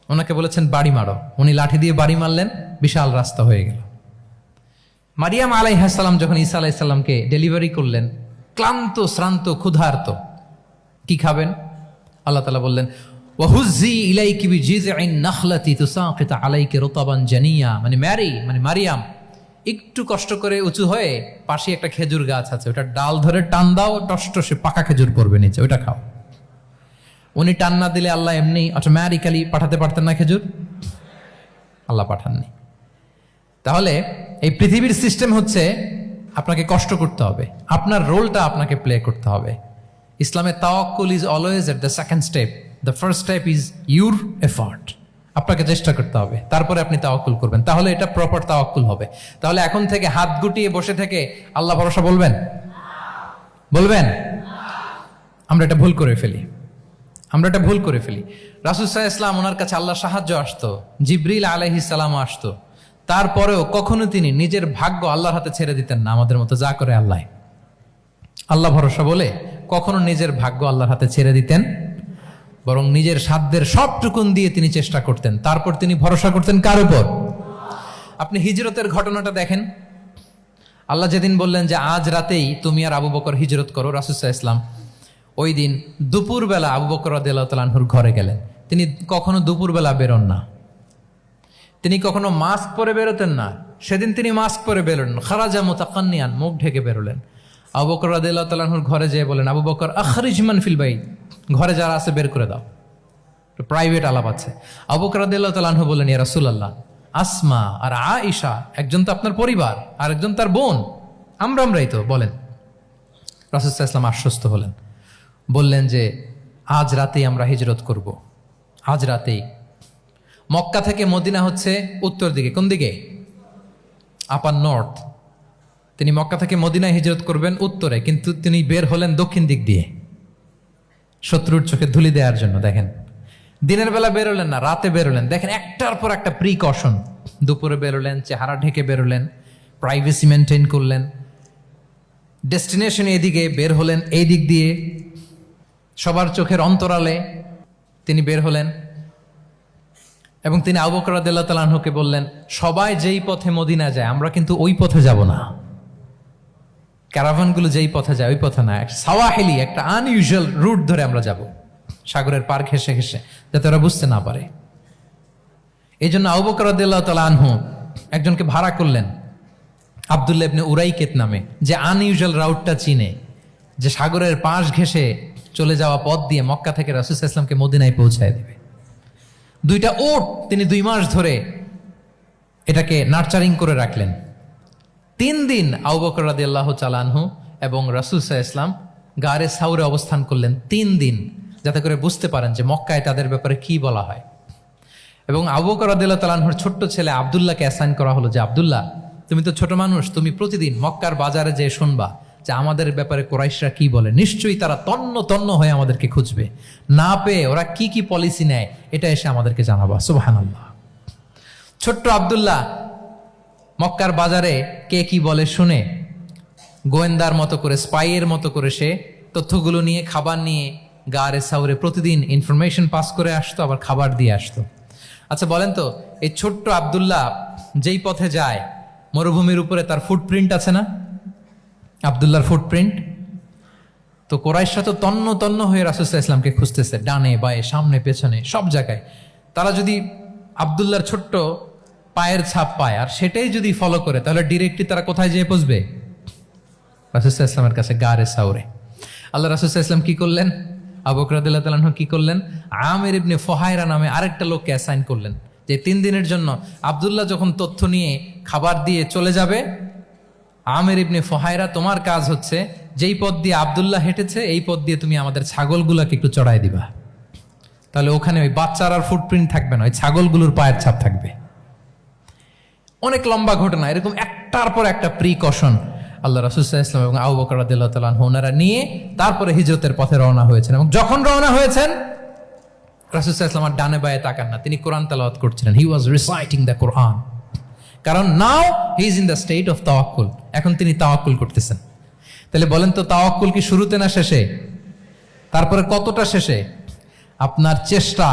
[SPEAKER 1] ওনাকে বলেছেন বাড়ি মারো, উনি লাঠি দিয়ে বাড়ি মারলেন, বিশাল রাস্তা হয়ে গেল। মারিয়াম আলাইহিস সালাম যখন ঈসা আলাইহিস সালামকে ডেলিভারি করলেন, ক্লান্ত শ্রান্ত ক্ষুধার্ত, কি খাবেন? আল্লাহ তাআলা বললেন ওয়াহুজ্জি ইলাইকি বিজিযইন নাখলাতি তুসাকিত আলাইকি রুতাবান জানিয়া। মানে মারিয়াম একটু কষ্ট করে উঁচু হয়ে পাশে একটা খেজুর গাছ আছে, ওটা ডাল ধরে টান দাও, টসটসে পাকা খেজুর পড়বে নিচে, ওটা খাও। উনি টান না দিলে আল্লাহ এমনি অটোমেটিক্যালি পাঠাতে পারতেন না খেজুর? আল্লাহ পাঠাননি। তাহলে এই পৃথিবীর সিস্টেম হচ্ছে আপনাকে কষ্ট করতে হবে, আপনার রোলটা আপনাকে প্লে করতে হবে। ইসলামে তাওয়াক্কুল is always at the second step, the first step is your effort. আপনাকে চেষ্টা করতে হবে, তারপরে আপনি তাওয়াক্কুল করবেন, তাহলে এটা প্রপার তাওয়াক্কুল হবে। তাহলে এখন থেকে হাত গুটিয়ে বসে থেকে আল্লাহ ভরসা বলবেন? আমরা এটা ভুল করে ফেলি। রাসূল সাল্লাল্লাহু আলাইহি ওয়াসাল্লাম, ওনার কাছে আল্লাহর সাহায্য আসতো, জিবরিল আলাইহিস সালাম আসতো, তারপরেও কখনো তিনি নিজের ভাগ্য আল্লাহর হাতে ছেড়ে দিতেন না। আমাদের মতো যা করে আল্লাহ ভরসা বলে কখনো নিজের ভাগ্য আল্লাহর হাতে ছেড়ে দিতেন, বরং নিজের সাধ্যের সবটুকুন দিয়ে তিনি চেষ্টা করতেন, তারপর তিনি ভরসা করতেন কার উপর? আপনি হিজরতের ঘটনাটা দেখেন। আল্লাহ যেদিন বললেন যে আজ রাতেই তুমি আর আবু বকর হিজরত করো, রাসূল সাল্লাল্লাহু আলাইহি ওয়াসাল্লাম ওই দিন দুপুরবেলা আবু বকর রাদিয়াল্লাহু তাআলা আনহুর ঘরে গেলেন। তিনি কখনো দুপুরবেলা বেরোন না, তিনি কখনো মাস্ক পরে বেরোতেন না। সেদিন তিনি মাস্ক পরে বেরোলেন, খারাজা মুতাকান্নিয়ান, মুখ ঢেকে বেরোলেন। আবু বকর রাদিয়াল্লাহু তাআলা আনহুর ঘরে যেয়ে বলেন, আবু বকর আখরিজ মান ফিল বাইত, ঘরে যারা আছে বের করে দাও, প্রাইভেট আলাপ আছে। আবু বকর রাদিয়াল্লাহু তাআলা আনহু বললেন, ইয়া রাসূলুল্লাহ, আসমা আর আয়েশা একজন তো আপনার পরিবার আর একজন তার বোন, আমরাই তো, বলেন। রাসূল সাল্লাল্লাহু আলাইহি ওয়াসাল্লাম আশ্বস্ত হলেন, বললেন যে আজ রাতেই আমরা হিজরত করব, আজ রাতেই। মক্কা থেকে মদিনা হচ্ছে উত্তর দিকে, কোন দিকে? আপার নর্থ। তিনি মক্কা থেকে মদিনায় হিজরত করবেন উত্তরে, কিন্তু তিনি বের হলেন দক্ষিণ দিক দিয়ে শত্রুর চোখে ধুলি দেওয়ার জন্য। দেখেন, দিনের বেলা বেরোলেন না, রাতে বেরোলেন। দেখেন, একটার পর একটা প্রিকশন। দুপুরে বেরোলেন, চেহারা ঢেকে বেরোলেন, প্রাইভেসি মেনটেন করলেন। ডেস্টিনেশন এদিকে, বের হলেন এই দিক দিয়ে, সবার চোখের অন্তরালে তিনি বের হলেন। এবং তিনি আবু বকর রাদিয়াল্লাহু তাআলা আনহুকে বললেন, সবাই যেই পথে মদিনা যায় আমরা কিন্তু ওই পথে যাব না, ক্যারাভানগুলো যেই পথে যায় ওই পথে না, সাওয়াহিলি একটা আনইউজুয়াল রুট ধরে আমরা যাব, সাগরের পার ঘেঁষে ঘেঁষে, যাতে ওরা বুঝতে না পারে। এই জন্য আবু বকর রাদিয়াল্লাহু তাআলা আনহু একজনকে ভাড়া করলেন, আব্দুল্লাহ ইবনে উরাইকেত নামে, যে আনইউজুয়াল রাউটটা চিনে, যে সাগরের পাশ ঘেঁষে চলে যাওয়া পথ দিয়ে মক্কা থেকে রাসূল সাল্লাল্লাহু আলাইহি ওয়াসাল্লামকে মদিনায় পৌঁছায় দেবে। 2টা উট তিনি 2 মাস ধরে এটাকে নার্চারিং করে রাখলেন। 3 দিন আবু বকর রাদিয়াল্লাহু তাআলা আনহু এবং রাসূল সাল্লাল্লাহু আলাইহি ওয়াসাল্লাম গারে সাউরে অবস্থান করলেন 3 দিন, যাতে করে বুঝতে পারেন যে মক্কায় তাদের ব্যাপারে কি বলা হয়। এবং আবু বকর রাদিয়াল্লাহু তাআলা আনহুর ছোট্ট ছেলে আব্দুল্লাহকে অ্যাসাইন করা হলো যে, আব্দুল্লাহ, তুমি তো ছোট মানুষ, তুমি প্রতিদিন মক্কার বাজারে যেয়ে শুনবা যে আমাদের ব্যাপারে কুরাইশরা কি বলে। নিশ্চয়ই তারা তন্ন তন্ন হয়ে আমাদেরকে খুঁজবে, না পেয়ে ওরা কি কি পলিসি নেয় এটা এসে আমাদেরকে জানাবা। সুবহানাল্লাহ। ছোট্ট আব্দুল্লাহ মক্কার বাজারে কে কি বলে শুনে গোয়েন্দার মতো করে, স্পাইয়ের মতো করে সে তথ্যগুলো নিয়ে, খাবার নিয়ে গারে সাউরে প্রতিদিন ইনফরমেশন পাস করে আসতো, আবার খাবার দিয়ে আসতো। আচ্ছা বলেন তো, এই ছোট্ট আব্দুল্লাহ যেই পথে যায়, মরুভূমির উপরে তার ফুটপ্রিন্ট আছে না, আব্দুল্লাহর ফুটপ্রিন্ট। তো কোরাইশরা তো তন্ন তন্ন হয়ে রাসূল সাল্লাল্লাহু আলাইহি ওয়াসাল্লামকে খুঁজতেছে, ডানে বায়ে সামনে পেছনে সব জায়গায়। তারা যদি আব্দুল্লাহর ছোট্ট পায়ের ছাপ পায় আর সেটাই যদি ফলো করে, তাহলে ডিরেক্টলি তারা কোথায় যেয়ে পৌঁছবে? রাসূল সাল্লাল্লাহু আলাইহি ওয়াসাল্লামের কাছে, গারে সাউরে। আল্লাহ রাসূল সাল্লাল্লাহু আলাইহি ওয়াসাল্লাম কি করলেন? আবু বকর রাদিয়াল্লাহু তাআলা আনহু কি করলেন? আমির ইবনে ফুহায়রা নামে আরেকটা লোককে অ্যাসাইন করলেন, যে 3 দিনের জন্য আব্দুল্লাহ যখন তথ্য নিয়ে খাবার দিয়ে চলে যাবে, আমির ইবনে ফুহায়রা, তোমার কাজ হচ্ছে যেই পথ দিয়ে আব্দুল্লাহ হেঁটেছে এই পথ দিয়ে তুমি আমাদের ছাগলগুলোকে একটু চড়াই দিবা। তাহলে ওখানে ওই বাচ্চার আর ফুটপ্রিন্ট থাকবে না, ওই ছাগলগুলোর পায়ের ছাপ থাকবে। অনেক লম্বা ঘটনা, এরকম একটার পর একটা প্রিকশন আল্লাহ রাসূল সাল্লাল্লাহু আলাইহি ওয়াসাল্লাম এবং আবু বকর রাদিয়াল্লাহু তাআলা আনহু ওনারা নিয়ে তারপরে হিজরতের পথে রওনা হয়েছেন। এবং যখন রওনা হয়েছেন, রাসূল সাল্লাল্লাহু আলাইহি ওয়াসাল্লাম ডানে বায়ে তাকান না, তিনি কোরআন তেলাওয়াত করছিলেন। হি ওয়াজ রিসাইটিং দ্য কোরআন, কারণ now he is in the state of তাওয়াক্কুল। এখন তিনি তাওয়াক্কুল করতেছেন। তাহলে বলেন তো, তাওয়াক্কুল কি শুরুতে না শেষে? তারপরে কতটা শেষে? আপনার চেষ্টা,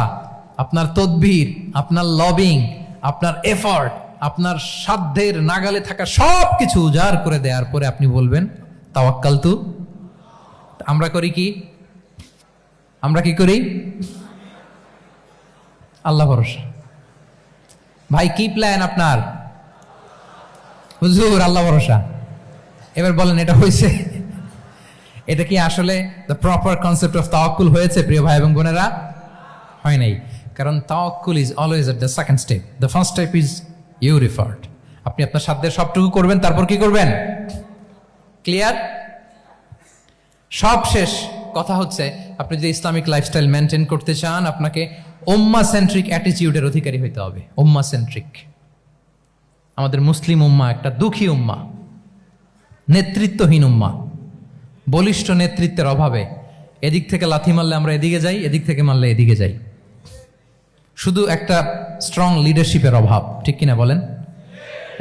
[SPEAKER 1] আপনার তদবির, আপনার লবিং, আপনার এফর্ট, আপনার সাধ্যের নাগালে থাকা সব কিছু উজাড় করে দেওয়ার পরে আপনি বলবেন তাওয়াক্কালতু। আমরা করি কি? আমরা কি করি? আল্লাহ ভরসা। ভাই কি প্ল্যান আপনার? হুজুর আল্লাহ ভরসা। এবার বলেন, এটা হয়েছে? এটা কি আসলে দ্য প্রপার কনসেপ্ট অফ তাওয়াক্কুল হয়েছে প্রিয় ভাই এবং বোনেরা? হয় নাই। কারণ তাওয়াক্কুল is always at the second step. The first step is your effort. আপনি আপনার সাধ্যের সবটুকু করবেন, তারপর কি করবেন? ক্লিয়ার? সব শেষ। কথা হচ্ছে, আপনি যদি ইসলামিক লাইফস্টাইল মেনটেন করতে চান, আপনাকে উম্মাহ সেন্ট্রিক অ্যাটিটিউডের অধিকারী হইতে হবে। উম্মাহ সেন্ট্রিক। আমাদের মুসলিম উম্মাহ একটা দুঃখী উম্মাহ, নেতৃত্বহীন উম্মাহ, বলিষ্ঠ নেতৃত্বের অভাবে এদিক থেকে লাথি মারলে আমরা এদিকে যাই, এদিক থেকে মারলে এদিকে যাই। শুধু একটা স্ট্রং লিডারশিপের অভাব, ঠিক কিনা বলেন?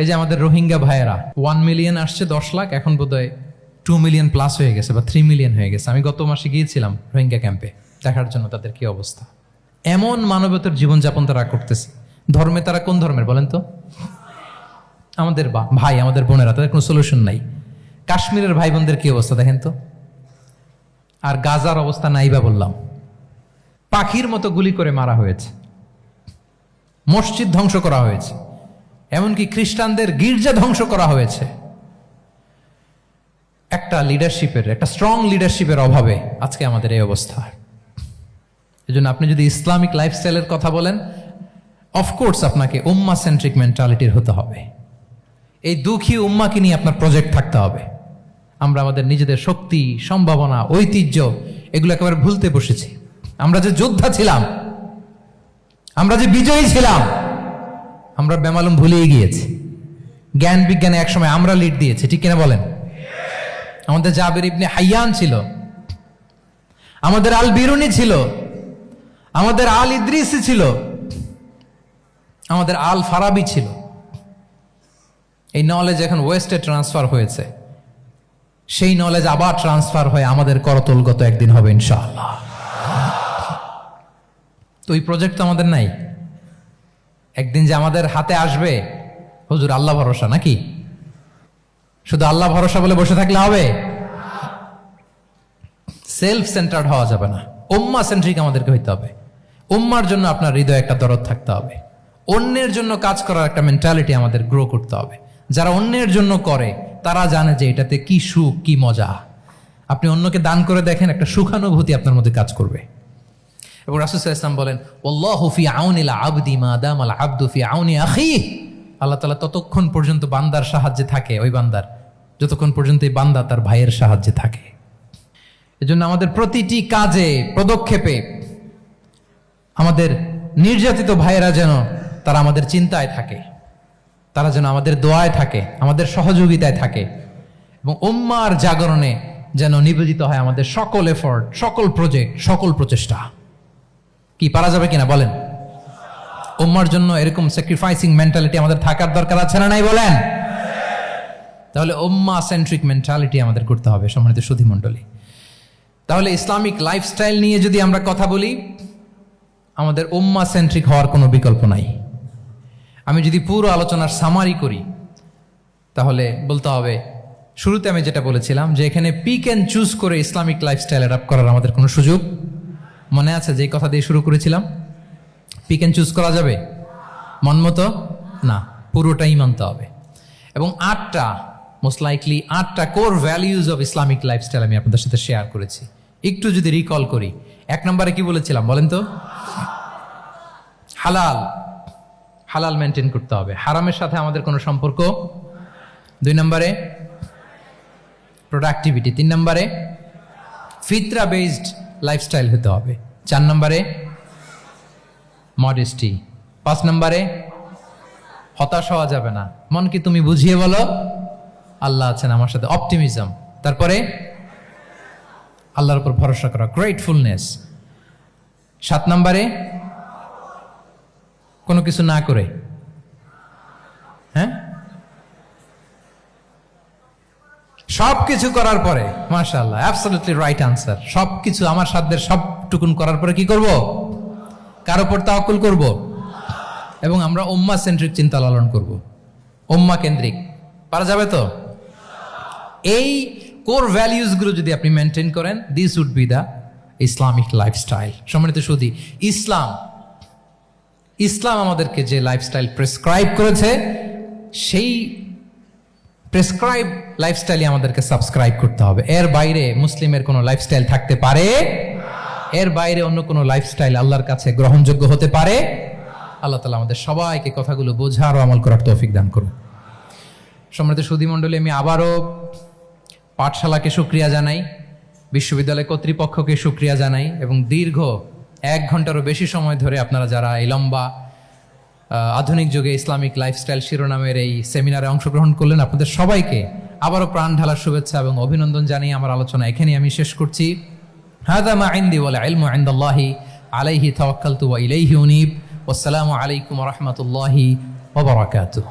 [SPEAKER 1] এই যে আমাদের রোহিঙ্গা ভাইয়েরা 1 মিলিয়ন আসছে, 10 লাখ, এখন বোধহয় 2 মিলিয়ন প্লাস হয়ে গেছে বা 3 মিলিয়ন হয়ে গেছে। আমি গত মাসে গিয়েছিলাম রোহিঙ্গা ক্যাম্পে দেখার জন্য তাদের কি অবস্থা। এমন মানবতার জীবনযাপন তারা করতেছে। ধর্মে তারা কোন ধর্মের বলেন তো? আমাদের ভাই, আমাদের বোনেরা, তাদের কোনো সলিউশন নাই। কাশ্মীরের ভাই বোনদের কি অবস্থা দেখেন তো। আর গাজার অবস্থা নাই বা বললাম। পাখির মতো গুলি করে মারা হয়েছে, মসজিদ ধ্বংস করা হয়েছে, এমনকি খ্রিস্টানদের গির্জা ধ্বংস করা হয়েছে। একটা লিডারশিপের, একটা স্ট্রং লিডারশিপের অভাবে আজকে আমাদের এই অবস্থা। এজন্য আপনি যদি ইসলামিক লাইফস্টাইলের কথা বলেন, অফকোর্স আপনাকে উম্মাহ সেন্ট্রিক মেন্টালিটির হতে হবে। এই দুঃখী উম্মাকে নিয়ে আপনার প্রজেক্ট থাকতে হবে। আমরা আমাদের নিজেদের শক্তি, সম্ভাবনা, ঐতিহ্য এগুলো একেবারে ভুলতে বসেছি। আমরা যে যোদ্ধা ছিলাম, আমরা যে বিজয়ী ছিলাম, আমরা বেমালুম ভুলেই গিয়েছি। জ্ঞান বিজ্ঞানে একসময় আমরা লিড দিয়েছি, ঠিক কিনা বলেন? আমাদের জাবির ইবনে হাইয়ান ছিল, আমাদের আল বিরুনি ছিল, আমাদের আল ইদ্রিসি ছিল, আমাদের আল ফারাবি ছিল। এই নলেজ এখন ওয়েস্টে ট্রান্সফার হয়েছে, সেই নলেজ আবার ট্রান্সফার হয়ে আমাদের করতলগত একদিন হবে ইনশাআল্লাহ। তো এই প্রজেক্ট তো আমাদের নাই, একদিন যে আমাদের হাতে আসবে, হুজুর আল্লাহ ভরসা নাকি? শুধু আল্লাহ ভরসা বলে বসে থাকলে হবে? সেলফ সেন্টার্ড হওয়া যাবে না, উম্মাহ সেন্ট্রিক আমাদেরকে হইতে হবে। উম্মার জন্য আপনার হৃদয়ে একটা দরদ থাকতে হবে, অন্যের জন্য কাজ করার একটা মেন্টালিটি আমাদের গ্রো করতে হবে। যারা অন্যের জন্য করে তারা জানে যে এটাতে কি সুখ, কি মজা। আপনি অন্যকে দান করে দেখেন, একটা সুখানুভূতি আপনার মধ্যে কাজ করবে। এবং রাসূল সাল্লাল্লাহু আলাইহি ওয়াসাল্লাম বলেন, আল্লাহু ফি আউনিল আবদি মা দামাল আবদু ফি আউনি আখিহি। আল্লাহ তাআলা ততক্ষণ পর্যন্ত বান্দার সাহায্যে থাকে, ওই বান্দার, যতক্ষণ পর্যন্ত এই বান্দা তার ভাইয়ের সাহায্যে থাকে। এজন্য আমাদের প্রতিটি কাজে, পদক্ষেপে আমাদের নির্যাতিত ভাইয়েরা যেন তারা আমাদের চিন্তায় থাকে, তারা যেন আমাদের দোয়ায় থাকে, আমাদের সহযোগিতায় থাকে, এবং উম্মার জাগরণে যেন নিবেদিত হয় আমাদের সকল এফোর্ট, সকল প্রজেক্ট, সকল প্রচেষ্টা। কি পারা যাবে কিনা বলেন? উম্মার জন্য এরকম স্যাক্রিফাইসিং মেন্টালিটি আমাদের থাকার দরকার আছে না নাই বলেন? তাহলে উম্মাহ সেন্ট্রিক মেন্টালিটি আমাদের করতে হবে সম্মানিত সুধী মণ্ডলী। তাহলে ইসলামিক লাইফস্টাইল নিয়ে যদি আমরা কথা বলি, আমাদের উম্মাহ সেন্ট্রিক হওয়ার কোনো বিকল্প নাই। আমি যদি পুরো আলোচনার সামারি করি, তাহলে বলতে হবে, শুরুতে আমি যেটা বলেছিলাম যে এখানে পিক অ্যান্ড চুজ করে ইসলামিক লাইফস্টাইল অ্যাডাপ্ট করার আমাদের কোনো সুযোগ, মনে আছে যে কথা দিয়ে শুরু করেছিলাম? পিক অ্যান্ড চুজ করা যাবে মন মতো না, পুরোটাই মানতে হবে। এবং 8টা, মোস্ট লাইকলি 8টা core values of Islamic lifestyle আমি আপনাদের সাথে শেয়ার করেছি। একটু যদি রিকল করি, 1 নম্বরে কি বলেছিলাম বলেন তো? হালাল, হালাল মেনটেন করতে হবে, হারামের সাথে আমাদের কোনো সম্পর্ক। 2 নম্বরে প্রোডাক্টিভিটি। 3 নম্বরে ফিতরা বেসড লাইফস্টাইল হতে হবে। 4 নম্বরে মডেস্টি। 5 নম্বরে হতাশ হওয়া যাবে না, মনকে তুমি বুঝিয়ে বলো আল্লাহ আছেন আমার সাথে, অপটিমিজম। তারপরে আল্লাহর উপর ভরসা করা, গ্রেটফুলনেস। 7 নম্বরে কোনো কিছু না করে, হ্যাঁ, সব কিছু করার পরে, মাশাআল্লাহ, অ্যাবসলিউটলি রাইট আনসার। সব কিছু আমার সাধ্যের সবটুকুন করার পরে কি করব? কার উপর তাওয়াক্কুল করব, এবং আমরা উম্মাহ সেন্ট্রিক চিন্তা লালন করব, উম্মাহ কেন্দ্রিক। পারা যাবে তো? এই কোর ভ্যালিউজগুলো যদি আপনি মেনটেন করেন, this would be the Islamic lifestyle. সম্মানিত সুধী, ইসলাম আমাদেরকে যে লাইফস্টাইল প্রেসক্রাইব করেছে, সেই প্রেসক্রাইব লাইফস্টাইলই আমাদেরকে সাবস্ক্রাইব করতে হবে। এর বাইরে মুসলিমের কোনো লাইফস্টাইল থাকতে পারে? এর বাইরে অন্য কোনো লাইফস্টাইল আল্লাহর কাছে গ্রহণযোগ্য হতে পারে? আল্লাহ তাআলা আমাদের সবাইকে কথাগুলো বোঝার ও আমল করার তৌফিক দান করুন। সম্মানিত সুধী মণ্ডলী, আমি আবারও পাঠশালাকে শুকরিয়া জানাই, বিশ্ববিদ্যালয় কর্তৃপক্ষকে শুকরিয়া জানাই, এবং দীর্ঘ 1 ঘন্টারও বেশি সময় ধরে আপনারা যারা এই লম্বা আধুনিক যুগে ইসলামিক লাইফস্টাইল শিরোনামের এই সেমিনারে অংশগ্রহণ করলেন, আপনাদের সবাইকে আবারও প্রাণ ঢালার শুভেচ্ছা এবং অভিনন্দন জানিয়ে আমার আলোচনা এখানেই আমি শেষ করছি। হাযা মা ইনদি ওয়াল ইলমু ইনদাল্লাহি আলাইহি তাওয়াক্কালতু ওয়া ইলাইহি উনীব। ওয়াসসালামু আলাইকুম ওয়া রাহমাতুল্লাহি ওয়া বারাকাতুহু।